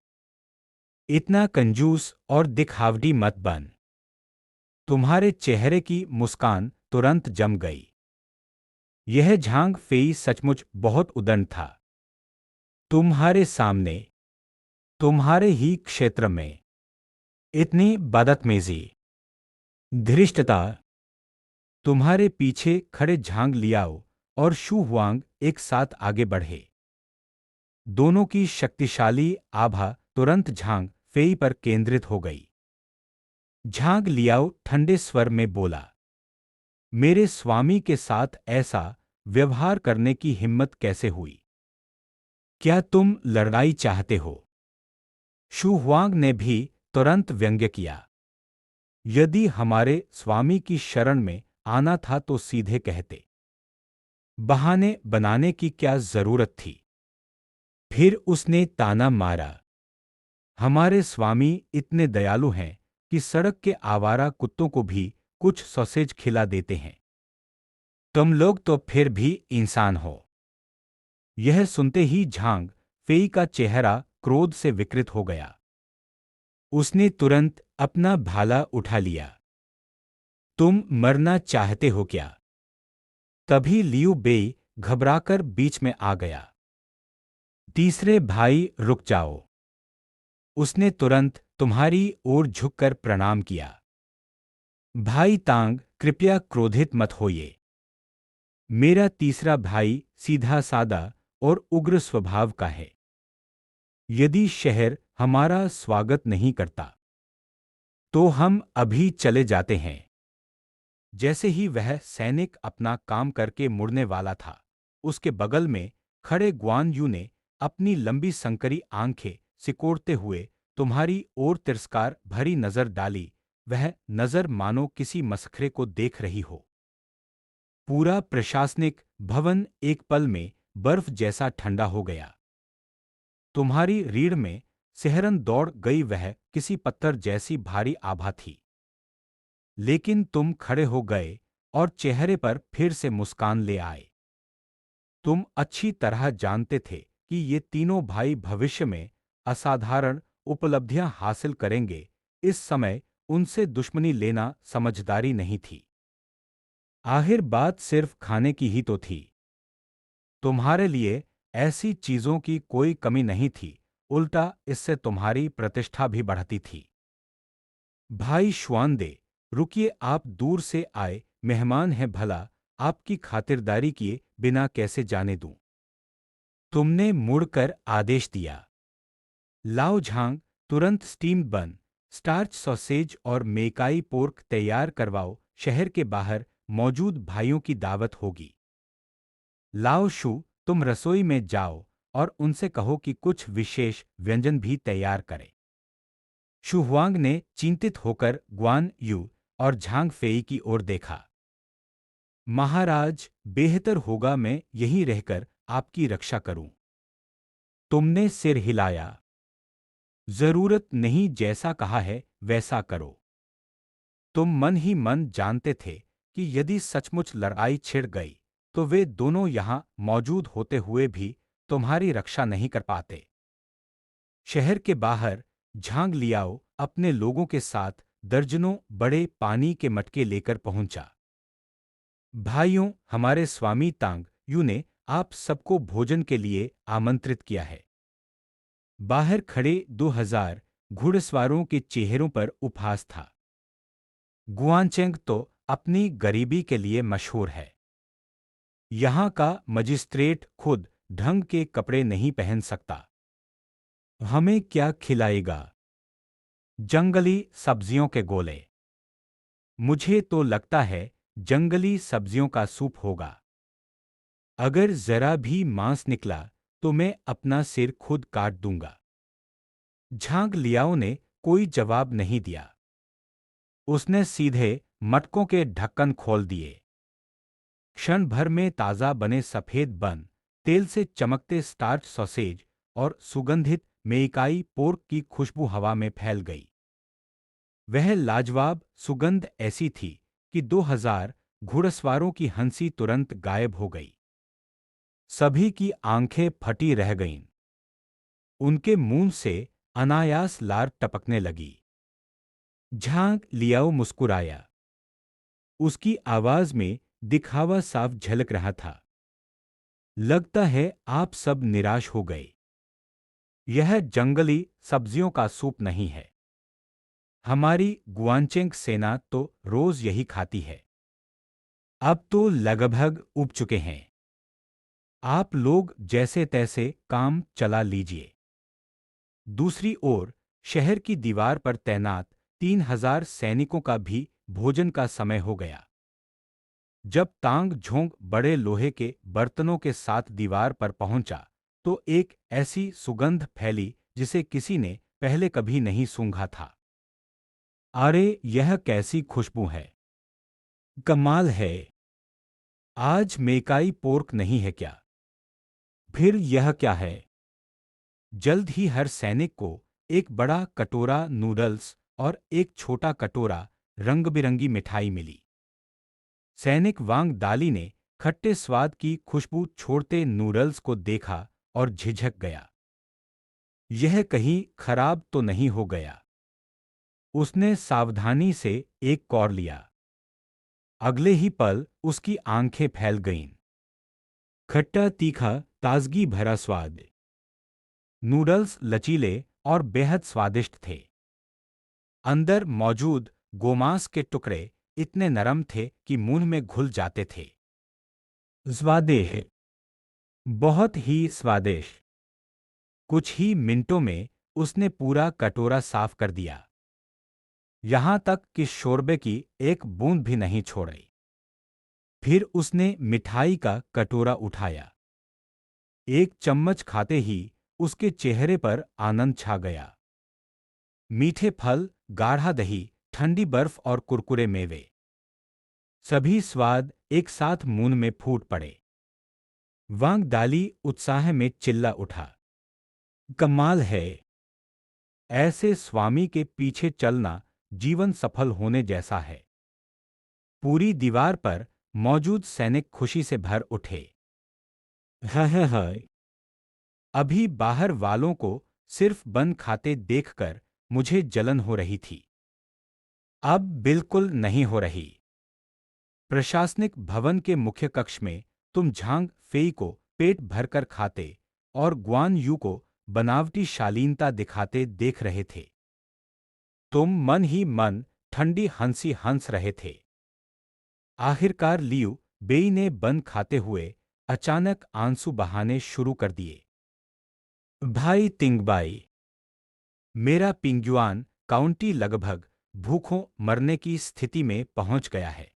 इतना कंजूस और दिखावटी मत बन। तुम्हारे चेहरे की मुस्कान तुरंत जम गई। यह झांग फेई सचमुच बहुत उदंड था। तुम्हारे सामने, तुम्हारे ही क्षेत्र में इतनी बदतमीजी, धृष्टता। तुम्हारे पीछे खड़े झांग लियाओ और शू हुआंग एक साथ आगे बढ़े। दोनों की शक्तिशाली आभा तुरंत झांग फेई पर केंद्रित हो गई। झांग लियाओ ठंडे स्वर में बोला, मेरे स्वामी के साथ ऐसा व्यवहार करने की हिम्मत कैसे हुई? क्या तुम लड़ाई चाहते हो? शू हुआंग ने भी तुरंत व्यंग्य किया। यदि हमारे स्वामी की शरण में आना था तो सीधे कहते। बहाने बनाने की क्या जरूरत थी? फिर उसने ताना मारा, हमारे स्वामी इतने दयालु हैं कि सड़क के आवारा कुत्तों को भी कुछ सॉसेज खिला देते हैं। तुम लोग तो फिर भी इंसान हो। यह सुनते ही झांग फेई का चेहरा क्रोध से विकृत हो गया। उसने तुरंत अपना भाला उठा लिया। तुम मरना चाहते हो क्या? तभी लियू बेई घबराकर बीच में आ गया। तीसरे भाई रुक जाओ। उसने तुरंत तुम्हारी ओर झुककर प्रणाम किया। भाई तांग, कृपया क्रोधित मत होइए। मेरा तीसरा भाई सीधा सादा और उग्र स्वभाव का है। यदि शहर हमारा स्वागत नहीं करता तो हम अभी चले जाते हैं। जैसे ही वह सैनिक अपना काम करके मुड़ने वाला था, उसके बगल में खड़े गुआन यू ने अपनी लंबी संकरी आंखें सिकोड़ते हुए तुम्हारी ओर तिरस्कार भरी नजर डाली। वह नजर मानो किसी मसखरे को देख रही हो। पूरा प्रशासनिक भवन एक पल में बर्फ जैसा ठंडा हो गया। तुम्हारी रीढ़ में सिहरन दौड़ गई। वह किसी पत्थर जैसी भारी आभा थी। लेकिन तुम खड़े हो गए और चेहरे पर फिर से मुस्कान ले आए। तुम अच्छी तरह जानते थे कि ये तीनों भाई भविष्य में असाधारण उपलब्धियां हासिल करेंगे। इस समय उनसे दुश्मनी लेना समझदारी नहीं थी। आखिर बात सिर्फ खाने की ही तो थी। तुम्हारे लिए ऐसी चीजों की कोई कमी नहीं थी, उल्टा इससे तुम्हारी प्रतिष्ठा भी बढ़ती थी। भाई श्वानदे, रुकिए, आप दूर से आए मेहमान हैं, भला आपकी खातिरदारी किए बिना कैसे जाने दूं? तुमने मुड़कर आदेश दिया। लाओ झांग, तुरंत स्टीम बन, स्टार्च सॉसेज और मेकाई पोर्क तैयार करवाओ। शहर के बाहर मौजूद भाइयों की दावत होगी। लाओ शू, तुम रसोई में जाओ और उनसे कहो कि कुछ विशेष व्यंजन भी तैयार करें। शू हुआंग ने चिंतित होकर गुआन यू और झांग फेई की ओर देखा। महाराज, बेहतर होगा मैं यहीं रहकर आपकी रक्षा करूं। तुमने सिर हिलाया। जरूरत नहीं, जैसा कहा है वैसा करो। तुम मन ही मन जानते थे कि यदि सचमुच लड़ाई छिड़ गई तो वे दोनों यहां मौजूद होते हुए भी तुम्हारी रक्षा नहीं कर पाते। शहर के बाहर झांग लियाओ अपने लोगों के साथ दर्जनों बड़े पानी के मटके लेकर पहुंचा। भाइयों, हमारे स्वामी तांग यू ने आप सबको भोजन के लिए आमंत्रित किया है। बाहर खड़े 2000 घुड़सवारों के चेहरों पर उपहास था। गुआनचेंग तो अपनी गरीबी के लिए मशहूर है। यहाँ का मजिस्ट्रेट खुद ढंग के कपड़े नहीं पहन सकता। हमें क्या खिलाएगा? जंगली सब्जियों के गोले। मुझे तो लगता है जंगली सब्जियों का सूप होगा। अगर जरा भी मांस निकला तो मैं अपना सिर खुद काट दूंगा। झांग लियाओ ने कोई जवाब नहीं दिया। उसने सीधे मटकों के ढक्कन खोल दिए। क्षण भर में ताज़ा बने सफ़ेद बन, तेल से चमकते स्टार्च सॉसेज और सुगंधित मेइकाई पोर्क की खुशबू हवा में फैल गई। वह लाजवाब सुगंध ऐसी थी कि 2000 घुड़सवारों की हंसी तुरंत गायब हो गई। सभी की आंखें फटी रह गईं। उनके मुंह से अनायास लार टपकने लगी। झांग लियाओ मुस्कुराया। उसकी आवाज में दिखावा साफ झलक रहा था। लगता है आप सब निराश हो गए। यह जंगली सब्जियों का सूप नहीं है। हमारी गुआनचेंग सेना तो रोज यही खाती है। अब तो लगभग उब चुके हैं। आप लोग जैसे तैसे काम चला लीजिए। दूसरी ओर शहर की दीवार पर तैनात 3000 सैनिकों का भी भोजन का समय हो गया। जब तांग झोंक बड़े लोहे के बर्तनों के साथ दीवार पर पहुंचा तो एक ऐसी सुगंध फैली जिसे किसी ने पहले कभी नहीं सूंघा था। अरे, यह कैसी खुशबू है! कमाल है! आज मेकाई पोर्क नहीं है क्या? फिर यह क्या है? जल्द ही हर सैनिक को एक बड़ा कटोरा नूडल्स और एक छोटा कटोरा रंग-बिरंगी मिठाई मिली। सैनिक वांग दाली ने खट्टे स्वाद की खुशबू छोड़ते नूडल्स को देखा और झिझक गया। यह कहीं खराब तो नहीं हो गया? उसने सावधानी से एक कौर लिया। अगले ही पल उसकी आंखें फैल गईं। खट्टा तीखा ताजगी भरा स्वाद। नूडल्स लचीले और बेहद स्वादिष्ट थे। अंदर मौजूद गोमांस के टुकड़े इतने नरम थे कि मुंह में घुल जाते थे। स्वादिष्ट, बहुत ही स्वादिष्ट। कुछ ही मिनटों में उसने पूरा कटोरा साफ कर दिया। यहां तक कि शोरबे की एक बूंद भी नहीं छोड़ी। फिर उसने मिठाई का कटोरा उठाया। एक चम्मच खाते ही उसके चेहरे पर आनंद छा गया। मीठे फल, गाढ़ा दही, ठंडी बर्फ और कुरकुरे मेवे, सभी स्वाद एक साथ मुंह में फूट पड़े। वांग दाली उत्साह में चिल्ला उठा। कमाल है! ऐसे स्वामी के पीछे चलना जीवन सफल होने जैसा है। पूरी दीवार पर मौजूद सैनिक खुशी से भर उठे। है। अभी बाहर वालों को सिर्फ बन खाते देखकर मुझे जलन हो रही थी। अब बिल्कुल नहीं हो रही। प्रशासनिक भवन के मुख्य कक्ष में तुम झांग फेई को पेट भरकर खाते और गुआन यू को बनावटी शालीनता दिखाते देख रहे थे। तुम मन ही मन ठंडी हंसी हंस रहे थे। आखिरकार लियू बेई ने बन खाते हुए अचानक आंसू बहाने शुरू कर दिए। भाई तिंगबाई, मेरा पिंगयुआन काउंटी लगभग भूखों मरने की स्थिति में पहुंच गया है।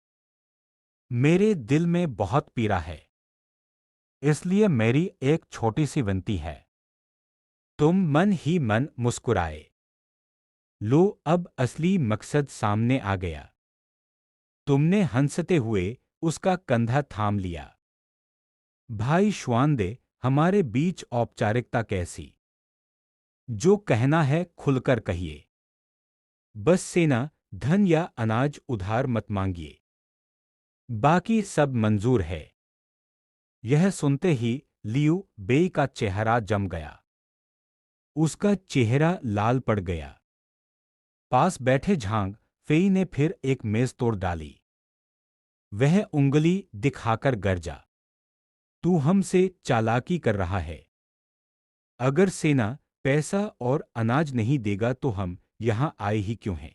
मेरे दिल में बहुत पीड़ा है। इसलिए मेरी एक छोटी सी विनती है। तुम मन ही मन मुस्कुराए। लो, अब असली मकसद सामने आ गया। तुमने हंसते हुए उसका कंधा थाम लिया। भाई श्वानदे, हमारे बीच औपचारिकता कैसी? जो कहना है खुलकर कहिए। बस सेना, धन या अनाज उधार मत मांगिए। बाकी सब मंजूर है। यह सुनते ही लियू बेई का चेहरा जम गया। उसका चेहरा लाल पड़ गया। पास बैठे झांग फेई ने फिर एक मेज तोड़ डाली। वह उंगली दिखाकर गरजा, तू हमसे चालाकी कर रहा है। अगर सेना पैसा और अनाज नहीं देगा तो हम यहां आए ही क्यों हैं?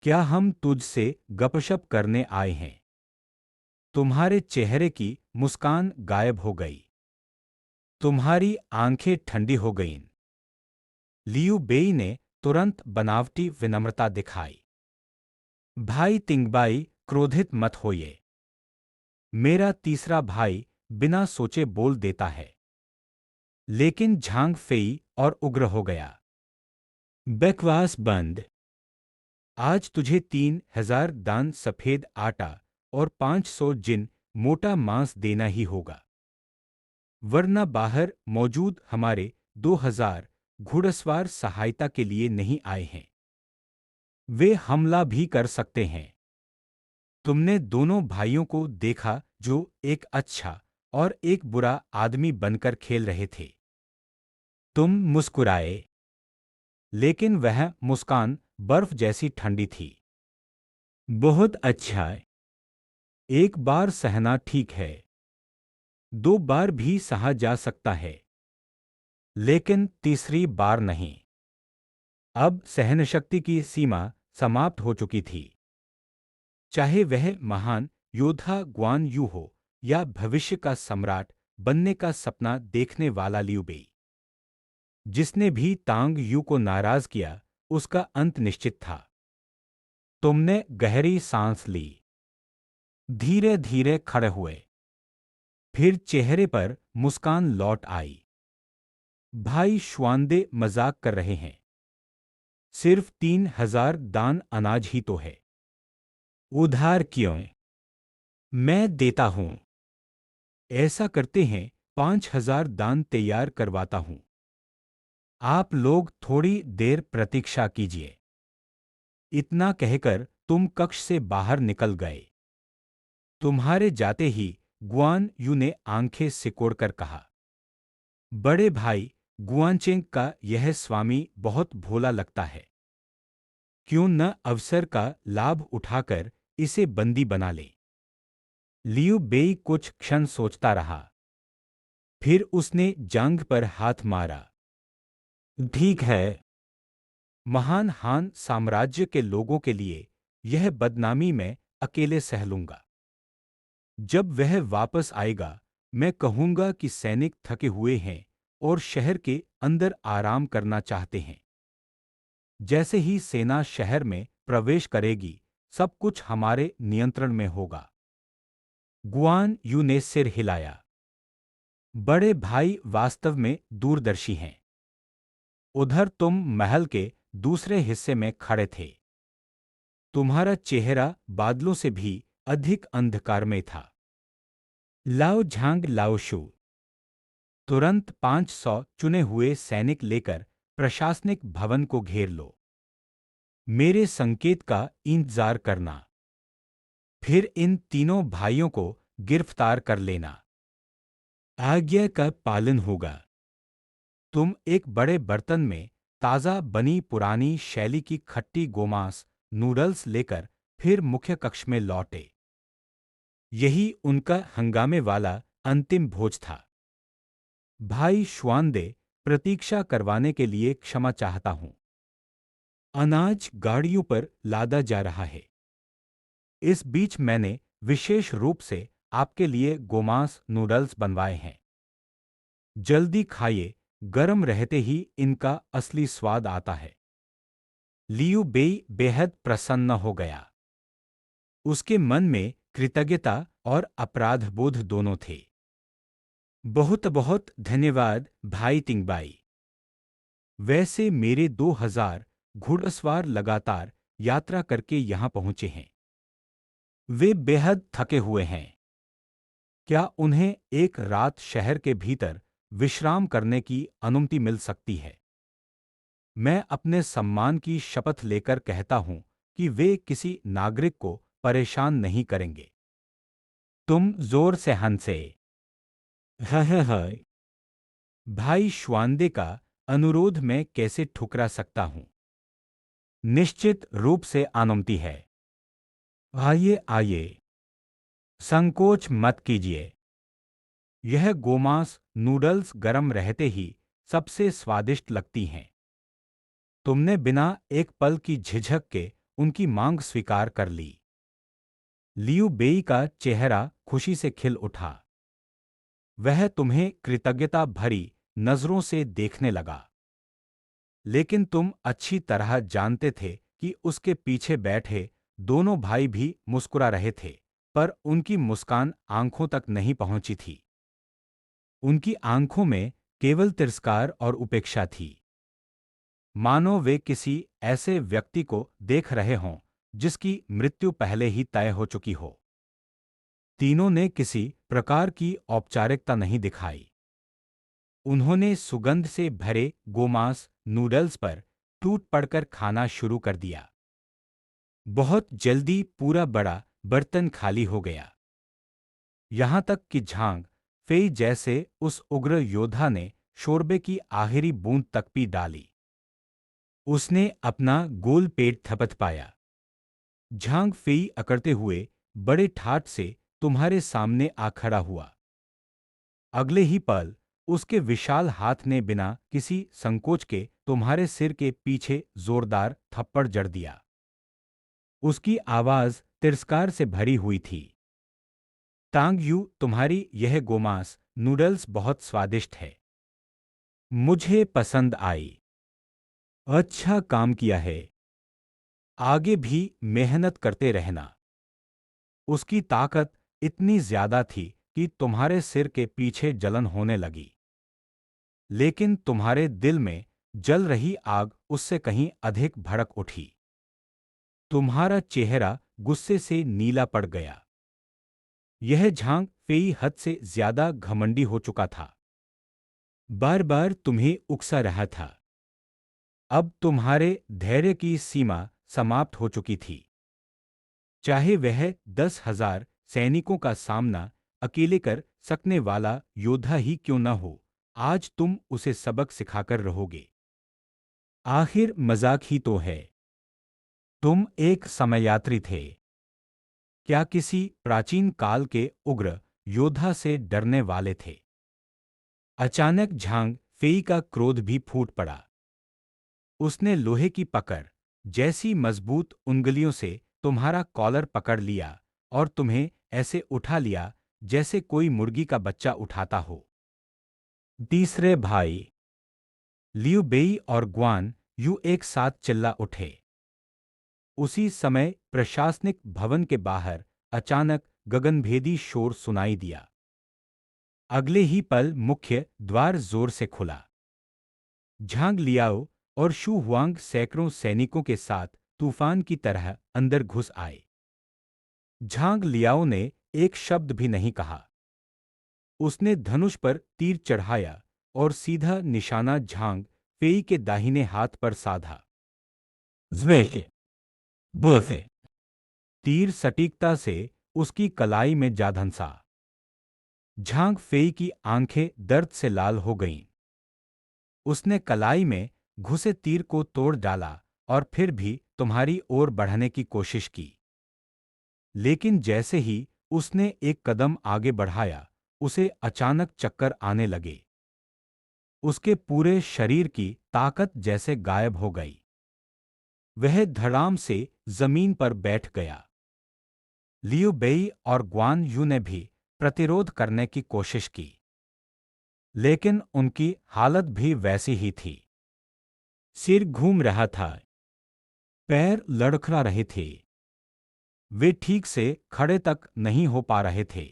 क्या हम तुझसे गपशप करने आए हैं? तुम्हारे चेहरे की मुस्कान गायब हो गई। तुम्हारी आंखें ठंडी हो गईं। लियू बेई ने तुरंत बनावटी विनम्रता दिखाई। भाई तिंगबाई, क्रोधित मत होइए। मेरा तीसरा भाई बिना सोचे बोल देता है। लेकिन झांग फेई और उग्र हो गया। बकवास बंद। आज तुझे 3,000 दान सफेद आटा और 500 जिन मोटा मांस देना ही होगा, वरना बाहर मौजूद हमारे 2,000 घुड़सवार सहायता के लिए नहीं आए हैं। वे हमला भी कर सकते हैं। तुमने दोनों भाइयों को देखा जो एक अच्छा और एक बुरा आदमी बनकर खेल रहे थे। तुम मुस्कुराए, लेकिन वह मुस्कान बर्फ जैसी ठंडी थी। बहुत अच्छा। एक बार सहना ठीक है, 2 बार भी सहा जा सकता है, लेकिन तीसरी बार नहीं। अब सहनशक्ति की सीमा समाप्त हो चुकी थी। चाहे वह महान योद्धा गुआन यू हो या भविष्य का सम्राट बनने का सपना देखने वाला लियू बेई, जिसने भी तांग यू को नाराज किया उसका अंत निश्चित था। तुमने गहरी सांस ली, धीरे धीरे खड़े हुए, फिर चेहरे पर मुस्कान लौट आई। भाई श्वानदे मजाक कर रहे हैं। सिर्फ 3,000 दान अनाज ही तो है। उधार क्यों? मैं देता हूं। ऐसा करते हैं, 5,000 दान तैयार करवाता हूं। आप लोग थोड़ी देर प्रतीक्षा कीजिए। इतना कहकर तुम कक्ष से बाहर निकल गए। तुम्हारे जाते ही गुआन यू ने आंखें सिकोड़कर कहा, बड़े भाई, गुआनचेंग का यह स्वामी बहुत भोला लगता है। क्यों न अवसर का लाभ उठाकर इसे बंदी बना ले? लियू बेई कुछ क्षण सोचता रहा। फिर उसने जांघ पर हाथ मारा। ठीक है। महान हान साम्राज्य के लोगों के लिए यह बदनामी मैं अकेले सह लूंगा। जब वह वापस आएगा, मैं कहूंगा कि सैनिक थके हुए हैं और शहर के अंदर आराम करना चाहते हैं। जैसे ही सेना शहर में प्रवेश करेगी, सब कुछ हमारे नियंत्रण में होगा। गुआन यू ने सिर हिलाया। बड़े भाई वास्तव में दूरदर्शी हैं। उधर तुम महल के दूसरे हिस्से में खड़े थे। तुम्हारा चेहरा बादलों से भी अधिक अंधकारमय था। लाओ झांग लाओशु, तुरंत 500 चुने हुए सैनिक लेकर प्रशासनिक भवन को घेर लो। मेरे संकेत का इंतजार करना। फिर इन तीनों भाइयों को गिरफ्तार कर लेना। आज्ञा का पालन होगा। तुम एक बड़े बर्तन में ताज़ा बनी पुरानी शैली की खट्टी गोमांस नूडल्स लेकर फिर मुख्य कक्ष में लौटे। यही उनका हंगामे वाला अंतिम भोज था। भाई श्वानदे, प्रतीक्षा करवाने के लिए क्षमा चाहता हूं। अनाज गाड़ियों पर लादा जा रहा है। इस बीच मैंने विशेष रूप से आपके लिए गोमांस नूडल्स बनवाए हैं। जल्दी खाइए, गर्म रहते ही इनका असली स्वाद आता है। लियू बेई बेहद प्रसन्न हो गया। उसके मन में कृतज्ञता और अपराधबोध दोनों थे। बहुत बहुत धन्यवाद भाई तिंगबाई। वैसे मेरे 2,000 घुड़सवार लगातार यात्रा करके यहां पहुंचे हैं। वे बेहद थके हुए हैं। क्या उन्हें एक रात शहर के भीतर विश्राम करने की अनुमति मिल सकती है? मैं अपने सम्मान की शपथ लेकर कहता हूं कि वे किसी नागरिक को परेशान नहीं करेंगे। तुम जोर से हंसे। हाँ, भाई श्वानदे का अनुरोध मैं कैसे ठुकरा सकता हूँ? निश्चित रूप से अनुमति है। आइए आइए, संकोच मत कीजिए। यह गोमांस नूडल्स गर्म रहते ही सबसे स्वादिष्ट लगती हैं। तुमने बिना एक पल की झिझक के उनकी मांग स्वीकार कर ली। लियू बेई का चेहरा खुशी से खिल उठा। वह तुम्हें कृतज्ञता भरी नजरों से देखने लगा। लेकिन तुम अच्छी तरह जानते थे कि उसके पीछे बैठे दोनों भाई भी मुस्कुरा रहे थे, पर उनकी मुस्कान आंखों तक नहीं पहुंची थी। उनकी आंखों में केवल तिरस्कार और उपेक्षा थी, मानो वे किसी ऐसे व्यक्ति को देख रहे हों जिसकी मृत्यु पहले ही तय हो चुकी हो। तीनों ने किसी प्रकार की औपचारिकता नहीं दिखाई। उन्होंने सुगंध से भरे गोमांस नूडल्स पर टूट पड़कर खाना शुरू कर दिया। बहुत जल्दी पूरा बड़ा बर्तन खाली हो गया। यहां तक कि झांग फेई जैसे उस उग्र योद्धा ने शोरबे की आखिरी बूंद तक पी डाली। उसने अपना गोल पेट थपथपाया। झांग फेई अकड़ते हुए बड़े ठाठ से तुम्हारे सामने आ खड़ा हुआ। अगले ही पल उसके विशाल हाथ ने बिना किसी संकोच के तुम्हारे सिर के पीछे जोरदार थप्पड़ जड़ दिया। उसकी आवाज तिरस्कार से भरी हुई थी। तांग यू, तुम्हारी यह गोमांस नूडल्स बहुत स्वादिष्ट है। मुझे पसंद आई। अच्छा काम किया है। आगे भी मेहनत करते रहना। उसकी ताकत इतनी ज्यादा थी कि तुम्हारे सिर के पीछे जलन होने लगी। लेकिन तुम्हारे दिल में जल रही आग उससे कहीं अधिक भड़क उठी। तुम्हारा चेहरा गुस्से से नीला पड़ गया। यह झांग फेई हद से ज्यादा घमंडी हो चुका था। बार बार तुम्हें उकसा रहा था। अब तुम्हारे धैर्य की सीमा समाप्त हो चुकी थी। चाहे वह 10,000 सैनिकों का सामना अकेले कर सकने वाला योद्धा ही क्यों न हो, आज तुम उसे सबक सिखाकर रहोगे। आखिर मजाक ही तो है। तुम एक समयात्री थे। क्या किसी प्राचीन काल के उग्र योद्धा से डरने वाले थे? अचानक झांग फेई का क्रोध भी फूट पड़ा। उसने लोहे की पकड़ जैसी मजबूत उंगलियों से तुम्हारा कॉलर पकड़ लिया और तुम्हें ऐसे उठा लिया जैसे कोई मुर्गी का बच्चा उठाता हो। तीसरे भाई लियू बेई और ग्वान यू एक साथ चिल्ला उठे। उसी समय प्रशासनिक भवन के बाहर अचानक गगनभेदी शोर सुनाई दिया। अगले ही पल मुख्य द्वार जोर से खुला। झांग लियाओ और शू हुआंग सैकड़ों सैनिकों के साथ तूफान की तरह अंदर घुस आए। झांग लियाओ ने एक शब्द भी नहीं कहा। उसने धनुष पर तीर चढ़ाया और सीधा निशाना झांग फेई के दाहिने हाथ पर साधा। ज़्वेके, बुसे। तीर सटीकता से उसकी कलाई में जा धंसा। झांग फेई की आंखें दर्द से लाल हो गईं। उसने कलाई में घुसे तीर को तोड़ डाला और फिर भी तुम्हारी ओर बढ़ने की कोशिश की। लेकिन जैसे ही उसने एक कदम आगे बढ़ाया, उसे अचानक चक्कर आने लगे। उसके पूरे शरीर की ताकत जैसे गायब हो गई। वह धड़ाम से जमीन पर बैठ गया। लियू बेई और ग्वान यू ने भी प्रतिरोध करने की कोशिश की, लेकिन उनकी हालत भी वैसी ही थी। सिर घूम रहा था, पैर लड़खड़ा रहे थे। वे ठीक से खड़े तक नहीं हो पा रहे थे।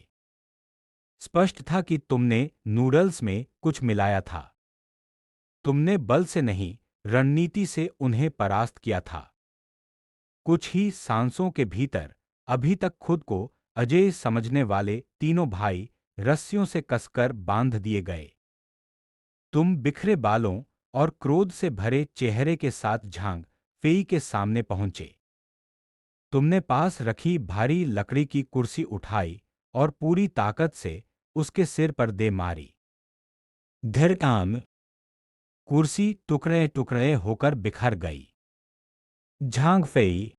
स्पष्ट था कि तुमने नूडल्स में कुछ मिलाया था। तुमने बल से नहीं, रणनीति से उन्हें परास्त किया था। कुछ ही सांसों के भीतर अभी तक खुद को अजेय समझने वाले तीनों भाई रस्सियों से कसकर बांध दिए गए। तुम बिखरे बालों और क्रोध से भरे चेहरे के साथ झांग फेई के सामने पहुंचे। तुमने पास रखी भारी लकड़ी की कुर्सी उठाई और पूरी ताकत से उसके सिर पर दे मारी। धड़ाम। कुर्सी टुकड़े टुकड़े होकर बिखर गई। झांग फई,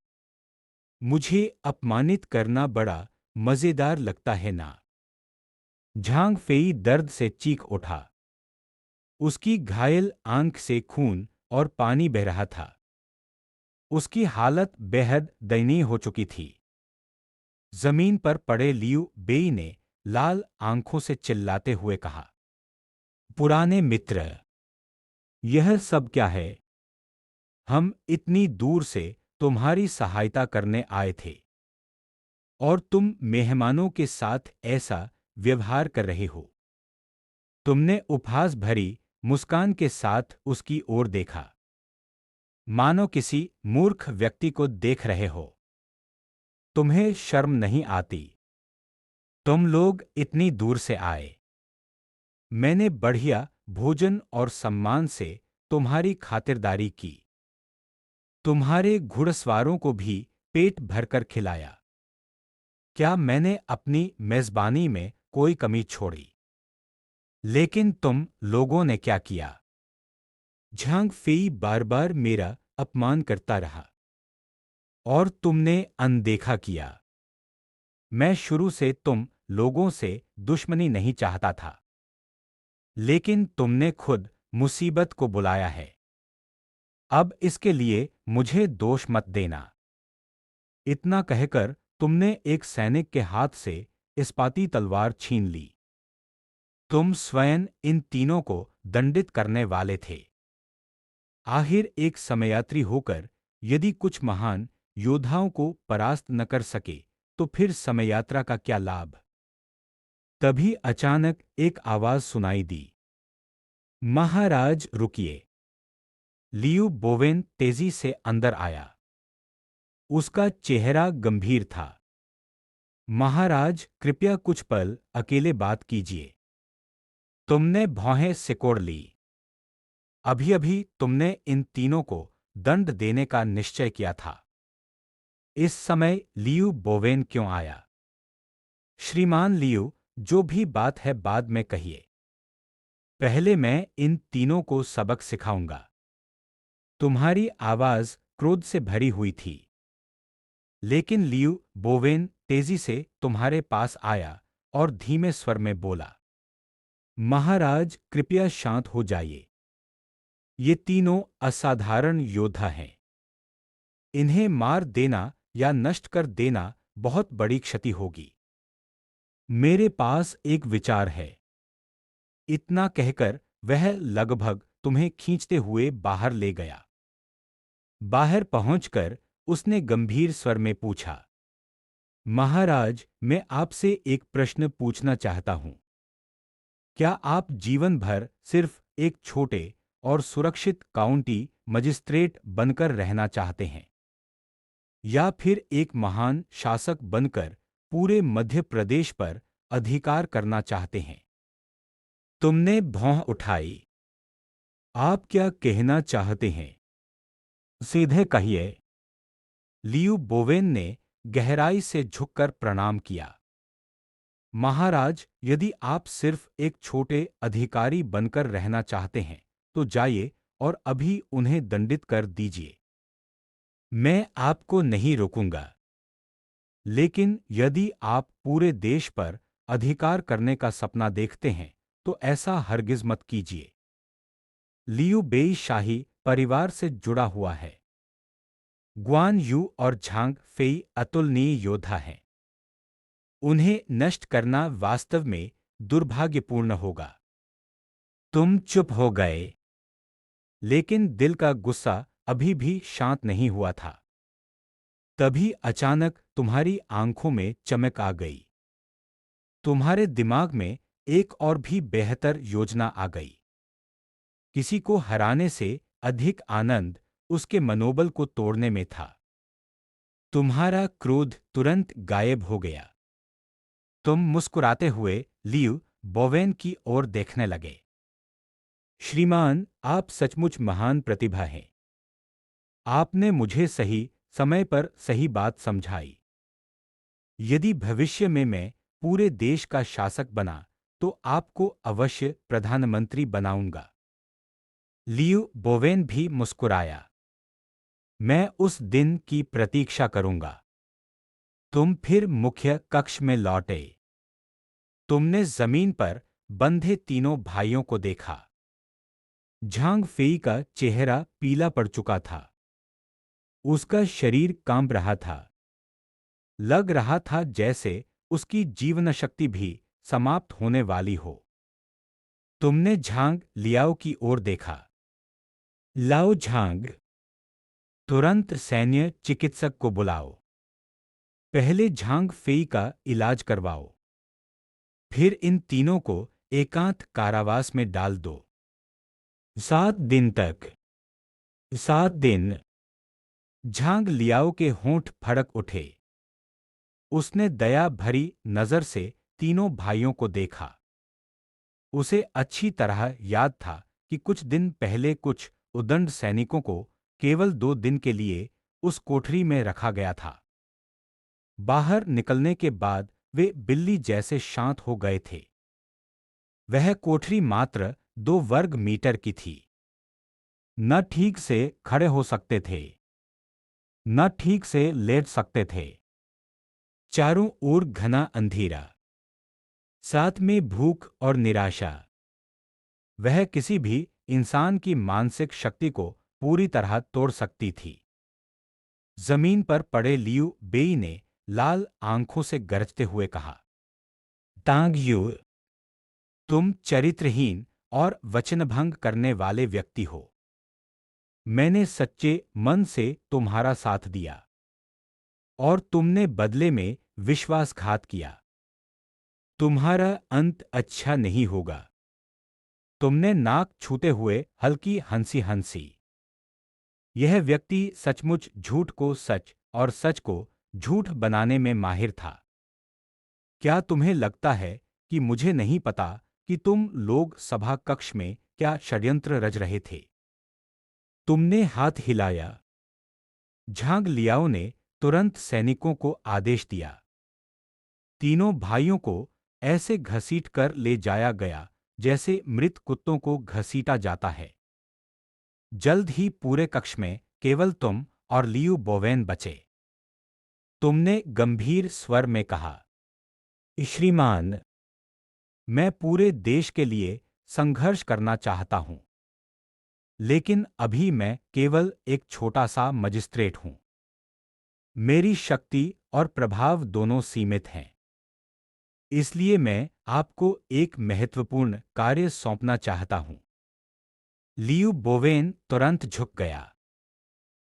मुझे अपमानित करना बड़ा मजेदार लगता है ना? झांग फेई दर्द से चीख उठा। उसकी घायल आंख से खून और पानी बह रहा था। उसकी हालत बेहद दयनीय हो चुकी थी। जमीन पर पड़े लियू बेई ने लाल आंखों से चिल्लाते हुए कहा, पुराने मित्र, यह सब क्या है? हम इतनी दूर से तुम्हारी सहायता करने आए थे और तुम मेहमानों के साथ ऐसा व्यवहार कर रहे हो। तुमने उपहास भरी मुस्कान के साथ उसकी ओर देखा, मानो किसी मूर्ख व्यक्ति को देख रहे हो। तुम्हें शर्म नहीं आती? तुम लोग इतनी दूर से आए। मैंने बढ़िया भोजन और सम्मान से तुम्हारी खातिरदारी की। तुम्हारे घुड़सवारों को भी पेट भरकर खिलाया। क्या मैंने अपनी मेजबानी में कोई कमी छोड़ी? लेकिन तुम लोगों ने क्या किया? झांग फेई बार बार मेरा अपमान करता रहा और तुमने अनदेखा किया। मैं शुरू से तुम लोगों से दुश्मनी नहीं चाहता था, लेकिन तुमने खुद मुसीबत को बुलाया है। अब इसके लिए मुझे दोष मत देना। इतना कहकर तुमने एक सैनिक के हाथ से इस्पाती तलवार छीन ली। तुम स्वयं इन तीनों को दंडित करने वाले थे। आखिर एक समयात्री होकर यदि कुछ महान योद्धाओं को परास्त न कर सके तो फिर समयात्रा का क्या लाभ? तभी अचानक एक आवाज सुनाई दी, महाराज रुकिए। लियू बोवेन तेजी से अंदर आया। उसका चेहरा गंभीर था। महाराज, कृपया कुछ पल अकेले बात कीजिए। तुमने भौहें सिकोड़ ली। अभी अभी तुमने इन तीनों को दंड देने का निश्चय किया था। इस समय लियू बोवेन क्यों आया? श्रीमान लियू, जो भी बात है बाद में कहिए। पहले मैं इन तीनों को सबक सिखाऊंगा। तुम्हारी आवाज क्रोध से भरी हुई थी। लेकिन लियू बोवेन तेजी से तुम्हारे पास आया और धीमे स्वर में बोला, महाराज कृपया शांत हो जाइए। ये तीनों असाधारण योद्धा हैं। इन्हें मार देना या नष्ट कर देना बहुत बड़ी क्षति होगी। मेरे पास एक विचार है। इतना कहकर वह लगभग तुम्हें खींचते हुए बाहर ले गया। बाहर पहुंचकर उसने गंभीर स्वर में पूछा, महाराज, मैं आपसे एक प्रश्न पूछना चाहता हूं। क्या आप जीवन भर सिर्फ एक छोटे और सुरक्षित काउंटी मजिस्ट्रेट बनकर रहना चाहते हैं, या फिर एक महान शासक बनकर पूरे मध्य प्रदेश पर अधिकार करना चाहते हैं? तुमने भौं उठाई। आप क्या कहना चाहते हैं? सीधे कहिए। लियू बोवेन ने गहराई से झुककर प्रणाम किया। महाराज, यदि आप सिर्फ एक छोटे अधिकारी बनकर रहना चाहते हैं तो जाइए और अभी उन्हें दंडित कर दीजिए। मैं आपको नहीं रोकूंगा। लेकिन यदि आप पूरे देश पर अधिकार करने का सपना देखते हैं तो ऐसा हरगिज मत कीजिए। लियू बेई शाही परिवार से जुड़ा हुआ है। ग्वान यू और झांग फेई अतुलनीय योद्धा हैं। उन्हें नष्ट करना वास्तव में दुर्भाग्यपूर्ण होगा। तुम चुप हो गए, लेकिन दिल का गुस्सा अभी भी शांत नहीं हुआ था। तभी अचानक तुम्हारी आंखों में चमक आ गई। तुम्हारे दिमाग में एक और भी बेहतर योजना आ गई। किसी को हराने से अधिक आनंद उसके मनोबल को तोड़ने में था। तुम्हारा क्रोध तुरंत गायब हो गया। तुम मुस्कुराते हुए लियू बोवेन की ओर देखने लगे। श्रीमान, आप सचमुच महान प्रतिभा हैं। आपने मुझे सही समय पर सही बात समझाई। यदि भविष्य में मैं पूरे देश का शासक बना तो आपको अवश्य प्रधानमंत्री बनाऊंगा। लियू बोवेन भी मुस्कुराया। मैं उस दिन की प्रतीक्षा करूंगा। तुम फिर मुख्य कक्ष में लौटे। तुमने जमीन पर बंधे तीनों भाइयों को देखा। झांग फेई का चेहरा पीला पड़ चुका था। उसका शरीर कांप रहा था। लग रहा था जैसे उसकी जीवन शक्ति भी समाप्त होने वाली हो। तुमने झांग लियाओ की ओर देखा। लाओ झांग, तुरंत सैन्य चिकित्सक को बुलाओ। पहले झांग फेई का इलाज करवाओ। फिर इन तीनों को एकांत कारावास में डाल दो। 7 दिन तक। 7 दिन। झांग लियाओ के होंठ फड़क उठे। उसने दया भरी नजर से तीनों भाइयों को देखा। उसे अच्छी तरह याद था कि कुछ दिन पहले कुछ उद्दंड सैनिकों को केवल 2 दिन के लिए उस कोठरी में रखा गया था। बाहर निकलने के बाद वे बिल्ली जैसे शांत हो गए थे। वह कोठरी मात्र 2 वर्ग मीटर की थी। न ठीक से खड़े हो सकते थे, न ठीक से लेट सकते थे। चारों ओर घना अंधेरा, साथ में भूख और निराशा। वह किसी भी इंसान की मानसिक शक्ति को पूरी तरह तोड़ सकती थी। जमीन पर पड़े लियू बेई ने लाल आंखों से गरजते हुए कहा, तांग यू, तुम चरित्रहीन और वचनभंग करने वाले व्यक्ति हो। मैंने सच्चे मन से तुम्हारा साथ दिया और तुमने बदले में विश्वासघात किया। तुम्हारा अंत अच्छा नहीं होगा। तुमने नाक छूते हुए हल्की हंसी हंसी। यह व्यक्ति सचमुच झूठ को सच और सच को झूठ बनाने में माहिर था। क्या तुम्हें लगता है कि मुझे नहीं पता कि तुम लोग सभा कक्ष में क्या षड्यंत्र रच रहे थे? तुमने हाथ हिलाया। झांग लियाओ ने तुरंत सैनिकों को आदेश दिया। तीनों भाइयों को ऐसे घसीट कर ले जाया गया जैसे मृत कुत्तों को घसीटा जाता है। जल्द ही पूरे कक्ष में केवल तुम और लियू बोवेन बचे। तुमने गंभीर स्वर में कहा, श्रीमान, मैं पूरे देश के लिए संघर्ष करना चाहता हूं, लेकिन अभी मैं केवल एक छोटा सा मजिस्ट्रेट हूं। मेरी शक्ति और प्रभाव दोनों सीमित हैं। इसलिए मैं आपको एक महत्वपूर्ण कार्य सौंपना चाहता हूं। लियू बोवेन तुरंत झुक गया।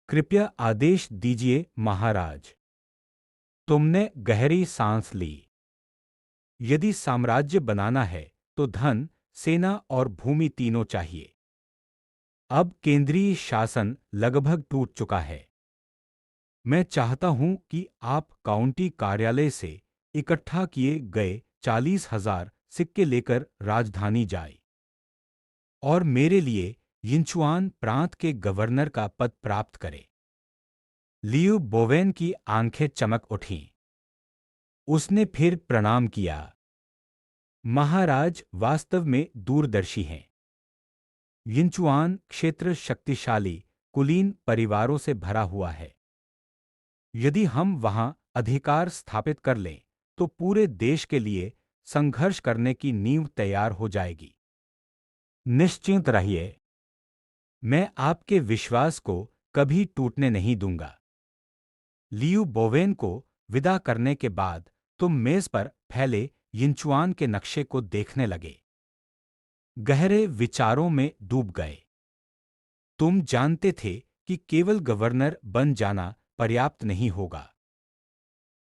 कृपया आदेश दीजिए महाराज। तुमने गहरी सांस ली। यदि साम्राज्य बनाना है तो धन, सेना और भूमि तीनों चाहिए। अब केंद्रीय शासन लगभग टूट चुका है। मैं चाहता हूं कि आप काउंटी कार्यालय से इकट्ठा किए गए 40,000 सिक्के लेकर राजधानी जाए और मेरे लिए यिंचुआन प्रांत के गवर्नर का पद प्राप्त करें। लियू बोवेन की आंखें चमक उठीं। उसने फिर प्रणाम किया। महाराज वास्तव में दूरदर्शी हैं। यिंचुआन क्षेत्र शक्तिशाली कुलीन परिवारों से भरा हुआ है। यदि हम वहां अधिकार स्थापित कर लें तो पूरे देश के लिए संघर्ष करने की नींव तैयार हो जाएगी। निश्चिंत रहिए, मैं आपके विश्वास को कभी टूटने नहीं दूंगा। लियू बोवेन को विदा करने के बाद तुम मेज पर फैले यिंचुआन के नक्शे को देखने लगे। गहरे विचारों में डूब गए। तुम जानते थे कि केवल गवर्नर बन जाना पर्याप्त नहीं होगा।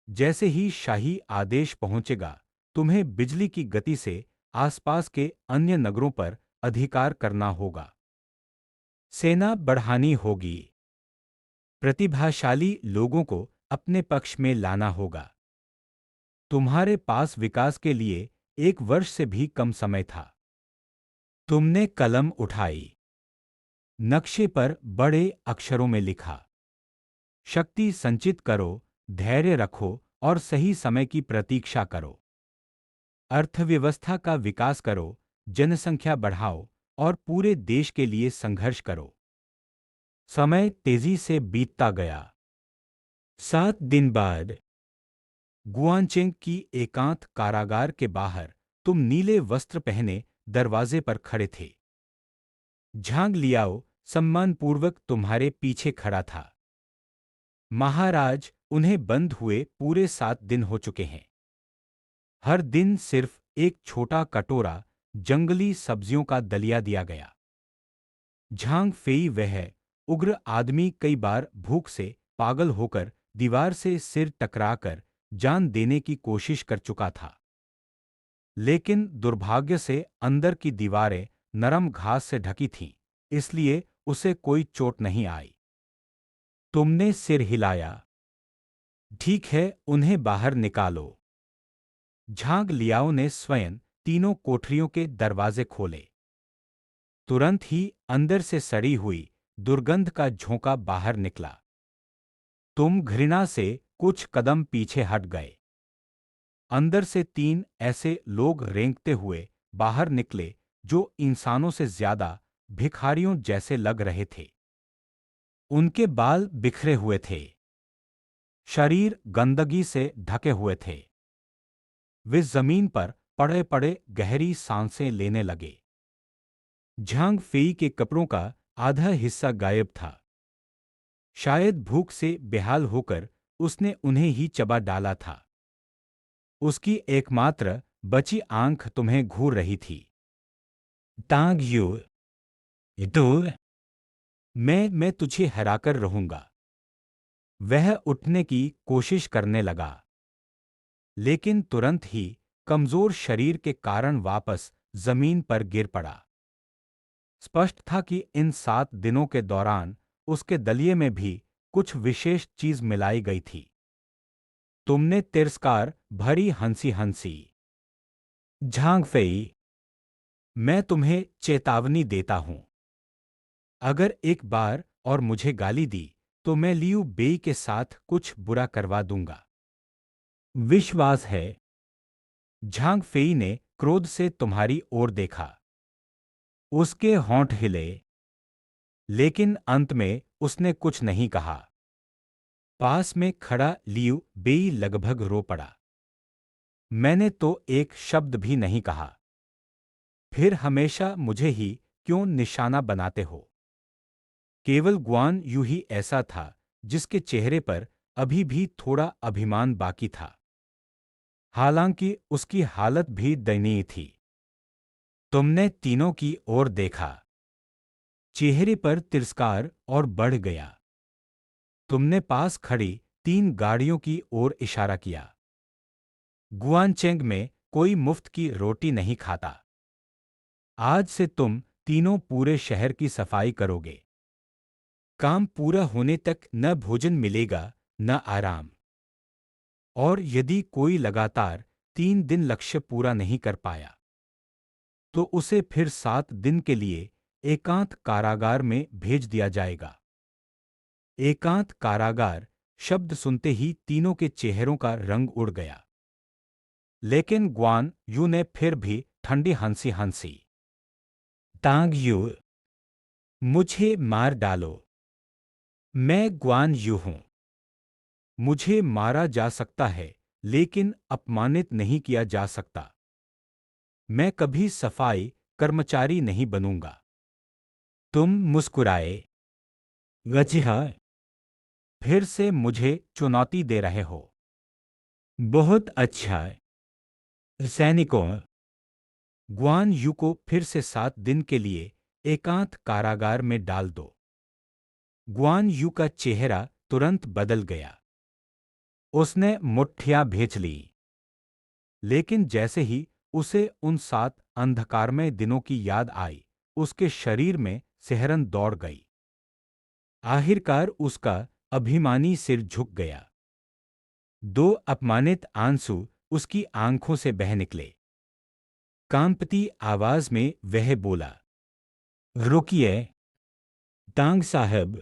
जैसे ही शाही आदेश पहुंचेगा, तुम्हें बिजली की गति से आसपास के अन्य नगरों पर अधिकार करना होगा। सेना बढ़ानी होगी। प्रतिभाशाली लोगों को अपने पक्ष में लाना होगा। तुम्हारे पास विकास के लिए 1 वर्ष से भी कम समय था। तुमने कलम उठाई। नक्शे पर बड़े अक्षरों में लिखा, शक्ति संचित करो, धैर्य रखो और सही समय की प्रतीक्षा करो। अर्थव्यवस्था का विकास करो, जनसंख्या बढ़ाओ और पूरे देश के लिए संघर्ष करो। समय तेजी से बीतता गया। 7 दिन बाद गुआनचेंग की एकांत कारागार के बाहर तुम नीले वस्त्र पहने दरवाजे पर खड़े थे। झांग लियाओ सम्मानपूर्वक तुम्हारे पीछे खड़ा था। महाराज, उन्हें बंद हुए पूरे 7 दिन हो चुके हैं। हर दिन सिर्फ एक छोटा कटोरा जंगली सब्जियों का दलिया दिया गया। झांग फेई वह उग्र आदमी कई बार भूख से पागल होकर दीवार से सिर टकराकर जान देने की कोशिश कर चुका था। लेकिन दुर्भाग्य से अंदर की दीवारें नरम घास से ढकी थीं, इसलिए उसे कोई चोट नहीं आई। तुमने सिर हिलाया। ठीक है, उन्हें बाहर निकालो। झांग लियाओ ने स्वयं तीनों कोठरियों के दरवाजे खोले। तुरंत ही अंदर से सड़ी हुई दुर्गंध का झोंका बाहर निकला। तुम घृणा से कुछ कदम पीछे हट गए। अंदर से 3 ऐसे लोग रेंगते हुए बाहर निकले जो इंसानों से ज्यादा भिखारियों जैसे लग रहे थे। उनके बाल बिखरे हुए थे, शरीर गंदगी से ढके हुए थे। वे जमीन पर पड़े पड़े गहरी सांसें लेने लगे। झांग फेई के कपड़ों का आधा हिस्सा गायब था। शायद भूख से बेहाल होकर उसने उन्हें ही चबा डाला था। उसकी एकमात्र बची आंख तुम्हें घूर रही थी। तांग यू, तो मैं तुझे हराकर रहूंगा। वह उठने की कोशिश करने लगा, लेकिन तुरंत ही कमजोर शरीर के कारण वापस जमीन पर गिर पड़ा। स्पष्ट था कि इन 7 दिनों के दौरान उसके दलिये में भी कुछ विशेष चीज मिलाई गई थी। तुमने तिरस्कार भरी हंसी हंसी। झांग फेई, मैं तुम्हें चेतावनी देता हूं। अगर एक बार और मुझे गाली दी तो मैं लियू बेई के साथ कुछ बुरा करवा दूंगा। विश्वास है। झांग फेई ने क्रोध से तुम्हारी ओर देखा। उसके होंठ हिले, लेकिन अंत में उसने कुछ नहीं कहा। पास में खड़ा लियू बेई लगभग रो पड़ा। मैंने तो एक शब्द भी नहीं कहा। फिर हमेशा मुझे ही क्यों निशाना बनाते हो? केवल गुआन यू ही ऐसा था जिसके चेहरे पर अभी भी थोड़ा अभिमान बाकी था। हालांकि उसकी हालत भी दयनीय थी। तुमने तीनों की ओर देखा। चेहरे पर तिरस्कार और बढ़ गया। तुमने पास खड़ी 3 गाड़ियों की ओर इशारा किया। गुआनचेंग में कोई मुफ्त की रोटी नहीं खाता। आज से तुम तीनों पूरे शहर की सफाई करोगे। काम पूरा होने तक न भोजन मिलेगा न आराम। और यदि कोई लगातार 3 दिन लक्ष्य पूरा नहीं कर पाया तो उसे फिर 7 दिन के लिए एकांत कारागार में भेज दिया जाएगा। एकांत कारागार शब्द सुनते ही तीनों के चेहरों का रंग उड़ गया। लेकिन गुआन यू ने फिर भी ठंडी हंसी हंसी। तांग यू, मुझे मार डालो। मैं गुआन यू हूं। मुझे मारा जा सकता है, लेकिन अपमानित नहीं किया जा सकता। मैं कभी सफाई कर्मचारी नहीं बनूंगा। तुम मुस्कुराए। गजिहा, फिर से मुझे चुनौती दे रहे हो। बहुत अच्छा। सैनिकों, गुआन यू को फिर से 7 दिन के लिए एकांत कारागार में डाल दो। गुआन यू का चेहरा तुरंत बदल गया। उसने मुट्ठियां भींच ली। लेकिन जैसे ही उसे उन 7 अंधकारमय दिनों की याद आई, उसके शरीर में सिहरन दौड़ गई। आखिरकार उसका अभिमानी सिर झुक गया। 2 अपमानित आंसू उसकी आंखों से बह निकले। कांपती आवाज में वह बोला, रुकिए तांग साहब,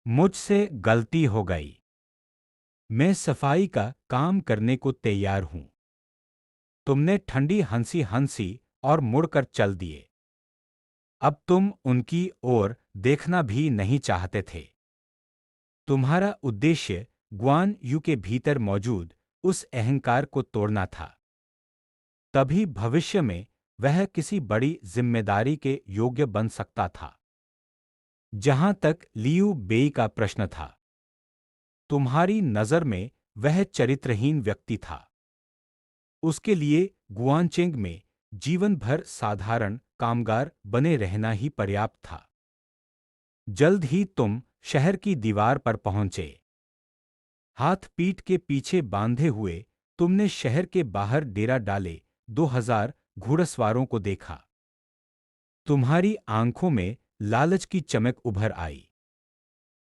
मुझसे गलती हो गई। मैं सफाई का काम करने को तैयार हूं। तुमने ठंडी हंसी हंसी और मुड़कर चल दिए। अब तुम उनकी ओर देखना भी नहीं चाहते थे। तुम्हारा उद्देश्य ग्वान यू के भीतर मौजूद उस अहंकार को तोड़ना था। तभी भविष्य में वह किसी बड़ी जिम्मेदारी के योग्य बन सकता था। जहां तक लियू बेई का प्रश्न था, तुम्हारी नजर में वह चरित्रहीन व्यक्ति था। उसके लिए गुआनचेंग में जीवन भर साधारण कामगार बने रहना ही पर्याप्त था। जल्द ही तुम शहर की दीवार पर पहुंचे। हाथ पीठ के पीछे बांधे हुए तुमने शहर के बाहर डेरा डाले 2000 घुड़सवारों को देखा। तुम्हारी आंखों में लालच की चमक उभर आई।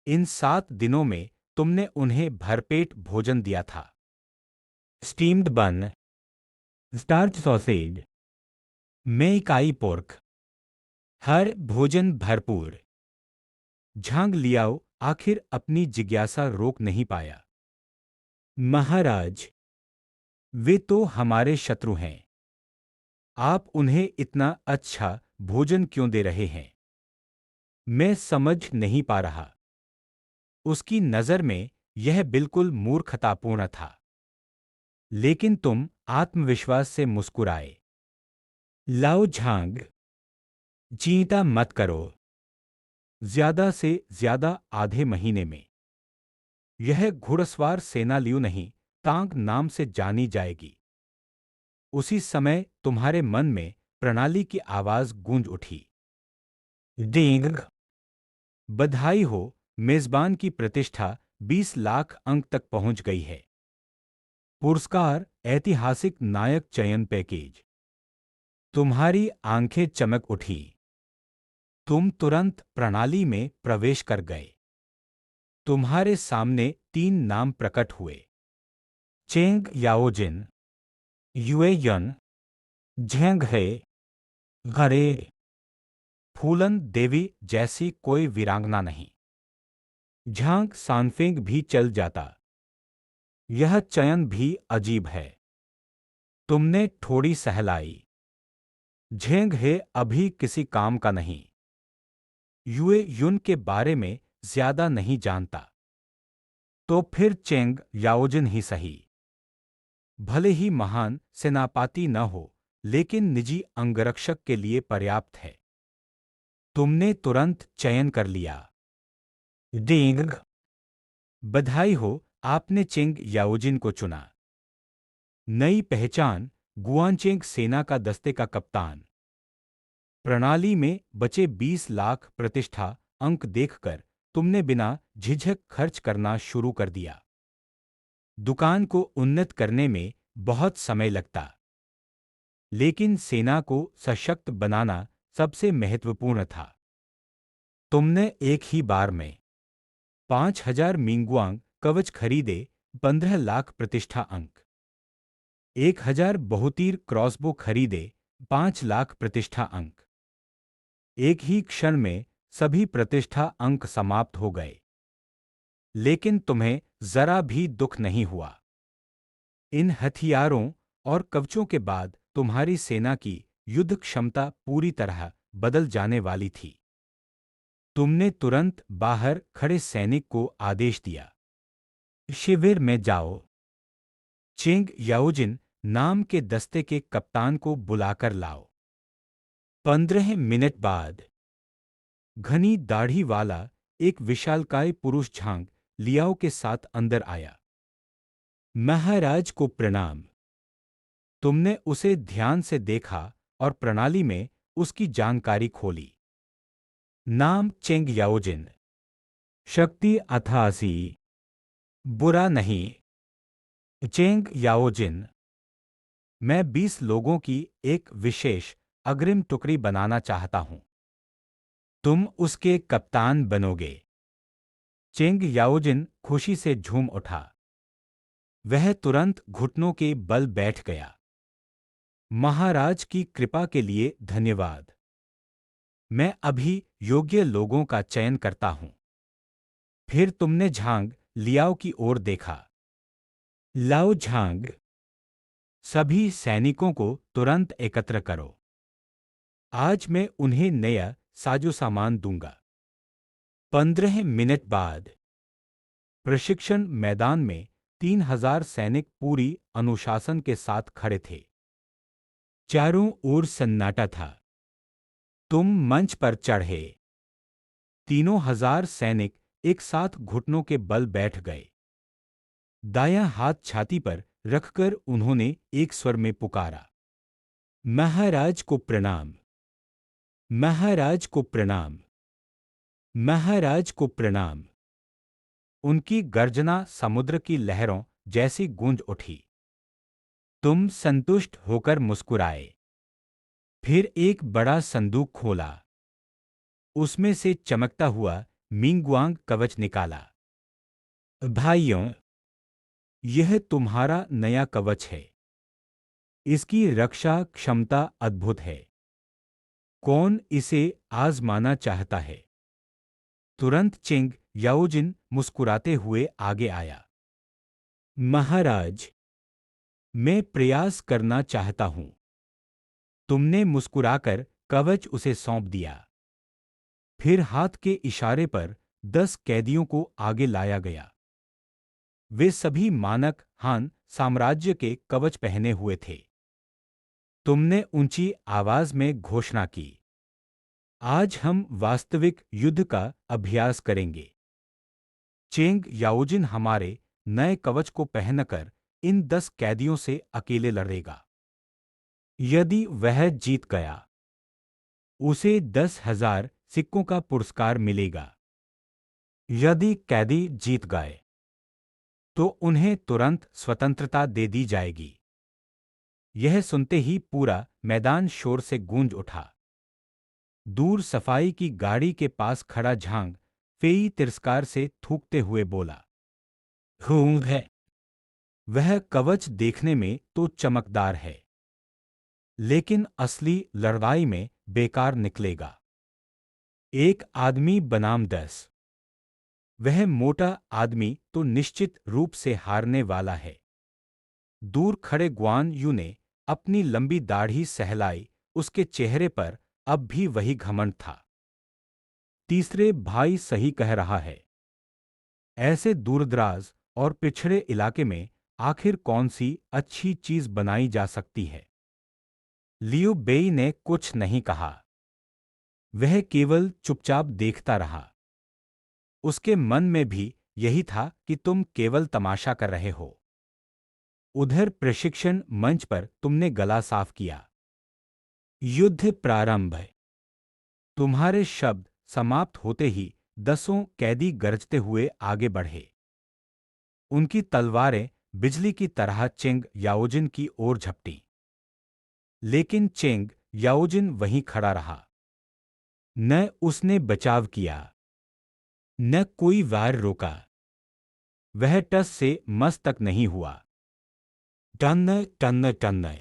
इन 7 दिनों में तुमने उन्हें भरपेट भोजन दिया था। स्टीम्ड बन, स्टार्च सॉसेज, मेइकाई पोर्क, हर भोजन भरपूर। झांग लियाओ आखिर अपनी जिज्ञासा रोक नहीं पाया। महाराज, वे तो हमारे शत्रु हैं। आप उन्हें इतना अच्छा भोजन क्यों दे रहे हैं? मैं समझ नहीं पा रहा। उसकी नजर में यह बिल्कुल मूर्खतापूर्ण था। लेकिन तुम आत्मविश्वास से मुस्कुराए। लाओ झांग, चिंता मत करो। ज्यादा से ज्यादा आधे महीने में यह घुड़सवार सेना लियू नहीं, तांग नाम से जानी जाएगी। उसी समय तुम्हारे मन में प्रणाली की आवाज गूंज उठी। डींग, बधाई हो, मेजबान की प्रतिष्ठा 20 लाख अंक तक पहुंच गई है। पुरस्कार ऐतिहासिक नायक चयन पैकेज। तुम्हारी आंखें चमक उठी। तुम तुरंत प्रणाली में प्रवेश कर गए। तुम्हारे सामने 3 नाम प्रकट हुए। चेंग याओजिन, युए यन, झेंग हे, घरे। फूलन देवी जैसी कोई वीरांगना नहीं। झांग सांफेंग भी चल जाता। यह चयन भी अजीब है। तुमने थोड़ी सहलाई। झेंग हे अभी किसी काम का नहीं। युए युन के बारे में ज्यादा नहीं जानता। तो फिर चेंग याओजिन ही सही। भले ही महान सेनापति न हो, लेकिन निजी अंगरक्षक के लिए पर्याप्त है। तुमने तुरंत चयन कर लिया। डींग, बधाई हो, आपने चेंग याओजिन को चुना। नई पहचान, गुआनचेंग सेना का दस्ते का कप्तान। प्रणाली में बचे 20 लाख प्रतिष्ठा अंक देखकर तुमने बिना झिझक खर्च करना शुरू कर दिया। दुकान को उन्नत करने में बहुत समय लगता, लेकिन सेना को सशक्त बनाना सबसे महत्वपूर्ण था। तुमने एक ही बार में 5000 मिंगुआंग कवच खरीदे, 15 लाख प्रतिष्ठा अंक। 1000 बहुतीर क्रॉसबो खरीदे, 5 लाख प्रतिष्ठा अंक। एक ही क्षण में सभी प्रतिष्ठा अंक समाप्त हो गए। लेकिन तुम्हें जरा भी दुख नहीं हुआ। इन हथियारों और कवचों के बाद तुम्हारी सेना की युद्ध क्षमता पूरी तरह बदल जाने वाली थी। तुमने तुरंत बाहर खड़े सैनिक को आदेश दिया, शिविर में जाओ। चेंग याओजिन नाम के दस्ते के कप्तान को बुलाकर लाओ। 15 मिनट बाद घनी दाढ़ी वाला एक विशालकाय पुरुष झांग लियाओ के साथ अंदर आया। महाराज को प्रणाम। तुमने उसे ध्यान से देखा और प्रणाली में उसकी जानकारी खोली। नाम चेंग याओजिन। शक्ति 88। बुरा नहीं। चेंग याओजिन, मैं 20 लोगों की एक विशेष अग्रिम टुकड़ी बनाना चाहता हूं। तुम उसके कप्तान बनोगे। चेंग याओजिन खुशी से झूम उठा। वह तुरंत घुटनों के बल बैठ गया। महाराज की कृपा के लिए धन्यवाद। मैं अभी योग्य लोगों का चयन करता हूं। फिर तुमने झांग लियाओ की ओर देखा। लाओ झांग, सभी सैनिकों को तुरंत एकत्र करो। आज मैं उन्हें नया साजो सामान दूंगा। 15 मिनट बाद प्रशिक्षण मैदान में 3000 सैनिक पूरी अनुशासन के साथ खड़े थे। चारों ओर सन्नाटा था। तुम मंच पर चढ़े। तीनों हजार सैनिक एक साथ घुटनों के बल बैठ गए। दायां हाथ छाती पर रखकर उन्होंने एक स्वर में पुकारा, महाराज को प्रणाम, महाराज को प्रणाम, महाराज को प्रणाम। उनकी गर्जना समुद्र की लहरों जैसी गूंज उठी। तुम संतुष्ट होकर मुस्कुराए। फिर एक बड़ा संदूक खोला। उसमें से चमकता हुआ मिंगवांग कवच निकाला। भाइयों, यह तुम्हारा नया कवच है। इसकी रक्षा क्षमता अद्भुत है। कौन इसे आजमाना चाहता है? तुरंत चेंग याओजिन मुस्कुराते हुए आगे आया। महाराज, मैं प्रयास करना चाहता हूं। तुमने मुस्कुराकर कवच उसे सौंप दिया। फिर हाथ के इशारे पर 10 कैदियों को आगे लाया गया। वे सभी मानक हान साम्राज्य के कवच पहने हुए थे। तुमने ऊंची आवाज में घोषणा की, आज हम वास्तविक युद्ध का अभ्यास करेंगे। चेंग याओजिन हमारे नए कवच को पहनकर इन 10 कैदियों से अकेले लड़ेगा। यदि वह जीत गया, उसे 10,000 सिक्कों का पुरस्कार मिलेगा। यदि कैदी जीत गए, तो उन्हें तुरंत स्वतंत्रता दे दी जाएगी। यह सुनते ही पूरा मैदान शोर से गूंज उठा। दूर सफाई की गाड़ी के पास खड़ा झांग फेई तिरस्कार से थूकते हुए बोला, हूं है। वह कवच देखने में तो चमकदार है, लेकिन असली लड़ाई में बेकार निकलेगा। एक आदमी बनाम 10। वह मोटा आदमी तो निश्चित रूप से हारने वाला है। दूर खड़े गुआन यू ने अपनी लंबी दाढ़ी सहलाई। उसके चेहरे पर अब भी वही घमंड था। तीसरे भाई सही कह रहा है। ऐसे दूरदराज और पिछड़े इलाके में आखिर कौन सी अच्छी चीज बनाई जा सकती है? लियू बेई ने कुछ नहीं कहा। वह केवल चुपचाप देखता रहा। उसके मन में भी यही था कि तुम केवल तमाशा कर रहे हो। उधर प्रशिक्षण मंच पर तुमने गला साफ किया। युद्ध प्रारंभ है। तुम्हारे शब्द समाप्त होते ही 10 कैदी गरजते हुए आगे बढ़े। उनकी तलवारें बिजली की तरह चेंग याओजिन की ओर झपटी। लेकिन चेंग याओजिन वहीं खड़ा रहा। न उसने बचाव किया, न कोई वार रोका। वह टस से मस तक नहीं हुआ। टन्न टन्न टन्न।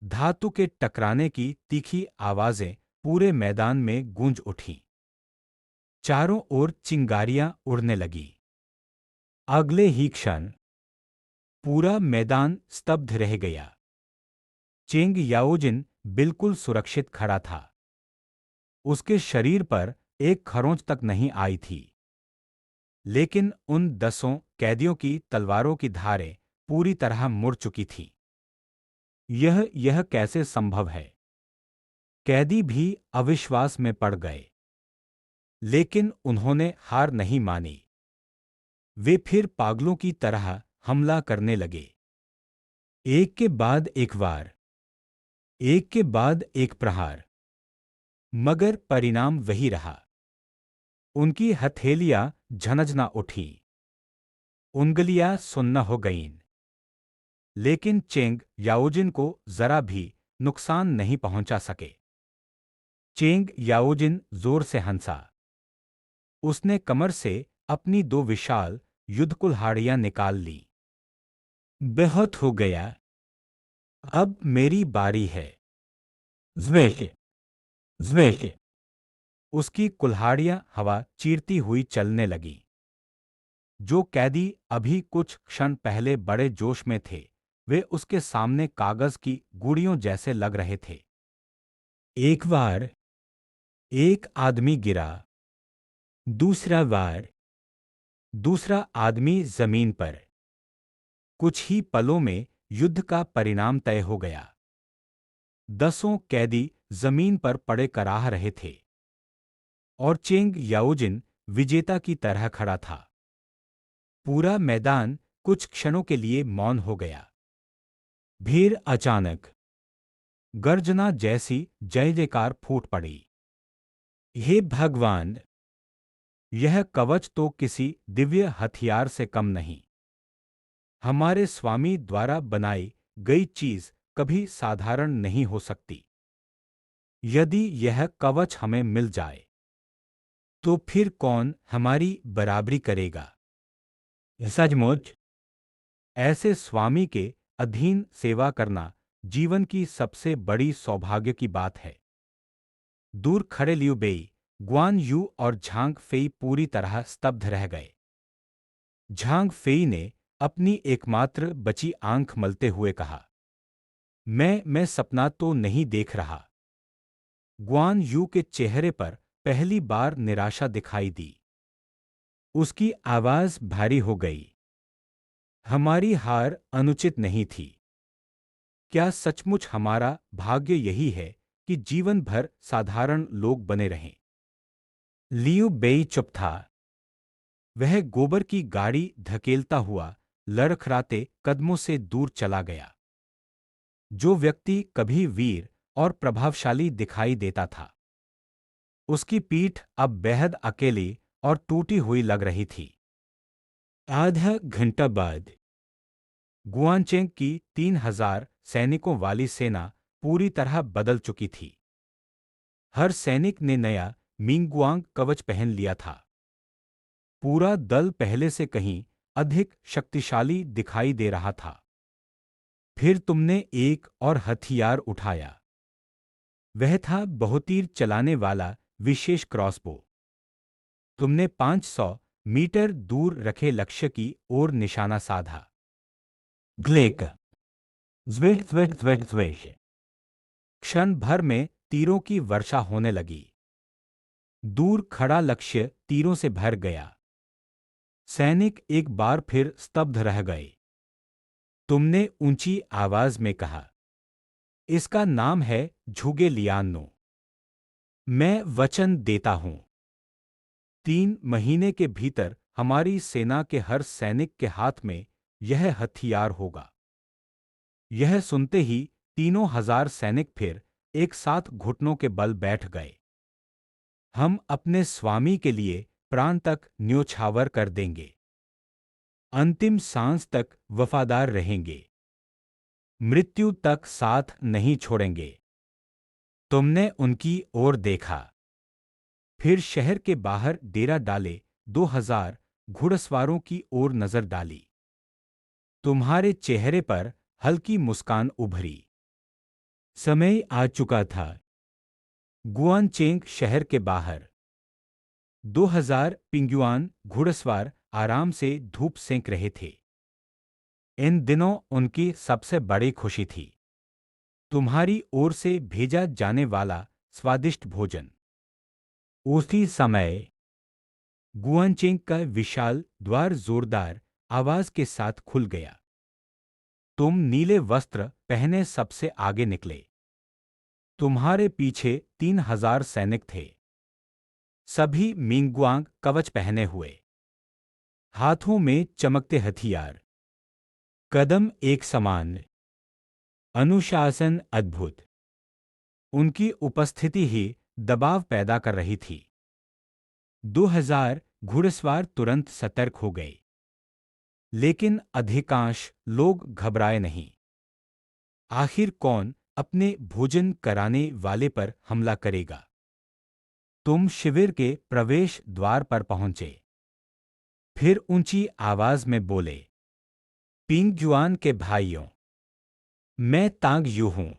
धातु के टकराने की तीखी आवाजें पूरे मैदान में गूंज उठीं। चारों ओर चिंगारियां उड़ने लगीं। अगले ही क्षण पूरा मैदान स्तब्ध रह गया। चेंग याओजिन बिल्कुल सुरक्षित खड़ा था। उसके शरीर पर एक खरोंच तक नहीं आई थी। लेकिन उन 10 कैदियों की तलवारों की धारें पूरी तरह मुड़ चुकी थीं। यह कैसे संभव है? कैदी भी अविश्वास में पड़ गए। लेकिन उन्होंने हार नहीं मानी। वे फिर पागलों की तरह हमला करने लगे। एक के बाद एक वार, एक के बाद एक प्रहार। मगर परिणाम वही रहा। उनकी हथेलियां झनझना उठी। उंगलियां सुन्न हो गईं। लेकिन चेंग याओजिन को जरा भी नुकसान नहीं पहुंचा सके। चेंग याओजिन जोर से हंसा। उसने कमर से अपनी 2 विशाल युद्ध कुल्हाड़ियां निकाल ली। बहुत हो गया। अब मेरी बारी है। ज़्वेश, ज़्वेश। उसकी कुल्हाड़ियां हवा चीरती हुई चलने लगीं। जो कैदी अभी कुछ क्षण पहले बड़े जोश में थे, वे उसके सामने कागज की गुड़ियों जैसे लग रहे थे। एक बार एक आदमी गिरा, दूसरा बार दूसरा आदमी जमीन पर। कुछ ही पलों में युद्ध का परिणाम तय हो गया। दसों कैदी जमीन पर पड़े कराह रहे थे और चेंग याओजिन विजेता की तरह खड़ा था। पूरा मैदान कुछ क्षणों के लिए मौन हो गया। फिर अचानक गर्जना जैसी जय जयकार फूट पड़ी। हे भगवान! यह कवच तो किसी दिव्य हथियार से कम नहीं। हमारे स्वामी द्वारा बनाई गई चीज कभी साधारण नहीं हो सकती। यदि यह कवच हमें मिल जाए तो फिर कौन हमारी बराबरी करेगा? सचमुच ऐसे स्वामी के अधीन सेवा करना जीवन की सबसे बड़ी सौभाग्य की बात है। दूर खड़े लियू बेई, गुआन यू और झांग फेई पूरी तरह स्तब्ध रह गए। झांग फेई ने अपनी एकमात्र बची आंख मलते हुए कहा, मैं सपना तो नहीं देख रहा। गुआन यू के चेहरे पर पहली बार निराशा दिखाई दी। उसकी आवाज भारी हो गई। हमारी हार अनुचित नहीं थी। क्या सचमुच हमारा भाग्य यही है कि जीवन भर साधारण लोग बने रहें? लियू बेई चुप था। वह गोबर की गाड़ी धकेलता हुआ लड़खड़ाते कदमों से दूर चला गया। जो व्यक्ति कभी वीर और प्रभावशाली दिखाई देता था, उसकी पीठ अब बेहद अकेली और टूटी हुई लग रही थी। आधा घंटा बाद गुआनचेंग की 3000 सैनिकों वाली सेना पूरी तरह बदल चुकी थी। हर सैनिक ने नया मिंगगुआंग कवच पहन लिया था। पूरा दल पहले से कहीं अधिक शक्तिशाली दिखाई दे रहा था। फिर तुमने एक और हथियार उठाया। वह था बहुतीर चलाने वाला विशेष क्रॉसबो। तुमने 500 मीटर दूर रखे लक्ष्य की ओर निशाना साधा। ग्लेक ज्वेश ज्वेश ज्वेश ज्वेश। क्षण भर में तीरों की वर्षा होने लगी। दूर खड़ा लक्ष्य तीरों से भर गया। सैनिक एक बार फिर स्तब्ध रह गए। तुमने ऊंची आवाज में कहा, इसका नाम है झुगे लियानो। मैं वचन देता हूं, 3 महीने के भीतर हमारी सेना के हर सैनिक के हाथ में यह हथियार होगा। यह सुनते ही 3000 सैनिक फिर एक साथ घुटनों के बल बैठ गए। हम अपने स्वामी के लिए प्राण तक न्योछावर कर देंगे। अंतिम सांस तक वफादार रहेंगे। मृत्यु तक साथ नहीं छोड़ेंगे। तुमने उनकी ओर देखा। फिर शहर के बाहर डेरा डाले 2000 घुड़सवारों की ओर नजर डाली। तुम्हारे चेहरे पर हल्की मुस्कान उभरी। समय आ चुका था। गुआनचेंग शहर के बाहर 2000 पिंगुआन घुड़सवार आराम से धूप सेंक रहे थे। इन दिनों उनकी सबसे बड़ी खुशी थी तुम्हारी ओर से भेजा जाने वाला स्वादिष्ट भोजन। उसी समय गुआनचेंग का विशाल द्वार जोरदार आवाज के साथ खुल गया। तुम नीले वस्त्र पहने सबसे आगे निकले। तुम्हारे पीछे 3000 सैनिक थे। सभी मिंगगुआंग कवच पहने हुए, हाथों में चमकते हथियार, कदम एक समान, अनुशासन अद्भुत। उनकी उपस्थिति ही दबाव पैदा कर रही थी। 2000 घुड़सवार तुरंत सतर्क हो गए। लेकिन अधिकांश लोग घबराए नहीं। आखिर कौन अपने भोजन कराने वाले पर हमला करेगा? तुम शिविर के प्रवेश द्वार पर पहुंचे। फिर ऊंची आवाज में बोले, पिंगजुआन के भाइयों, मैं तांग यू हूं।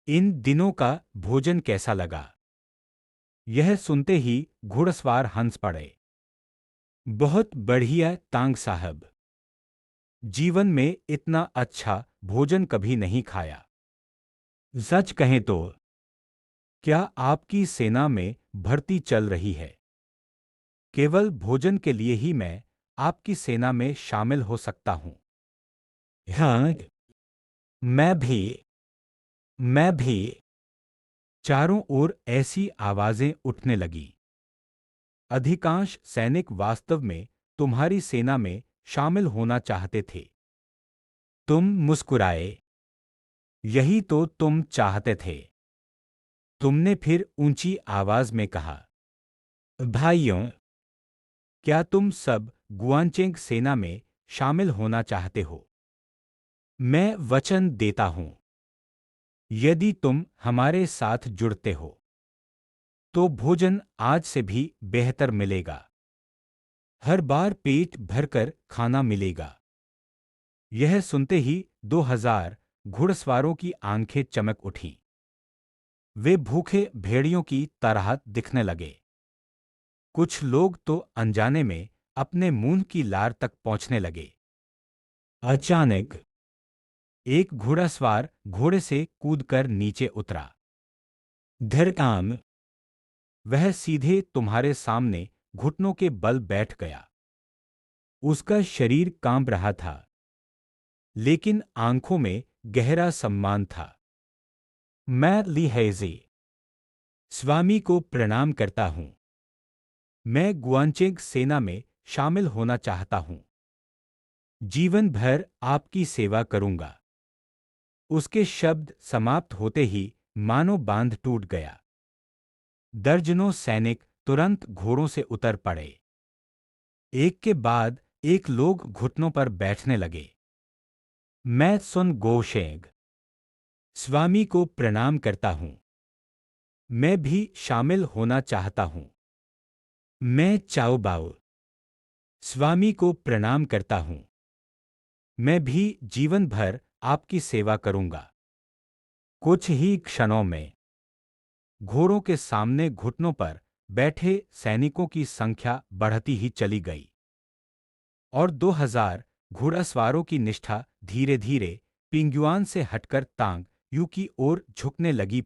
इन दिनों का भोजन कैसा लगा? यह सुनते ही घुड़सवार हंस पड़े। बहुत बढ़िया तांग साहब। जीवन में इतना अच्छा भोजन कभी नहीं खाया। सच कहें तो क्या आपकी सेना में भर्ती चल रही है? केवल भोजन के लिए ही मैं आपकी सेना में शामिल हो सकता हूं। हाँ, मैं भी। मैं भी। चारों ओर ऐसी आवाजें उठने लगी। अधिकांश सैनिक वास्तव में तुम्हारी सेना में शामिल होना चाहते थे। तुम मुस्कुराए। यही तो तुम चाहते थे। तुमने फिर ऊंची आवाज में कहा, भाइयों, क्या तुम सब गुआनचेंग सेना में शामिल होना चाहते हो? मैं वचन देता हूं, यदि तुम हमारे साथ जुड़ते हो तो भोजन आज से भी बेहतर मिलेगा। हर बार पेट भरकर खाना मिलेगा। यह सुनते ही 2000 घुड़सवारों की आंखें चमक उठीं। वे भूखे भेड़ियों की तरह दिखने लगे। कुछ लोग तो अनजाने में अपने मुंह की लार तक पहुंचने लगे। अचानक एक घोड़ासवार घोड़े से कूदकर नीचे उतरा। धड़काम। वह सीधे तुम्हारे सामने घुटनों के बल बैठ गया। उसका शरीर कांप रहा था, लेकिन आंखों में गहरा सम्मान था। मैं लिहेजी स्वामी को प्रणाम करता हूं। मैं गुआनचेंग सेना में शामिल होना चाहता हूं। जीवन भर आपकी सेवा करूंगा। उसके शब्द समाप्त होते ही मानो बांध टूट गया। दर्जनों सैनिक तुरंत घोड़ों से उतर पड़े। एक के बाद एक लोग घुटनों पर बैठने लगे। मैं सुन गोशेंग स्वामी को प्रणाम करता हूं। मैं भी शामिल होना चाहता हूं। मैं चाओबाओ स्वामी को प्रणाम करता हूं। मैं भी जीवन भर आपकी सेवा करूंगा। कुछ ही क्षणों में घोड़ों के सामने घुटनों पर बैठे सैनिकों की संख्या बढ़ती ही चली गई और 2000 घुड़सवारों की निष्ठा धीरे धीरे पिंगयुआन से हटकर तांग यू की ओर झुकने लगी।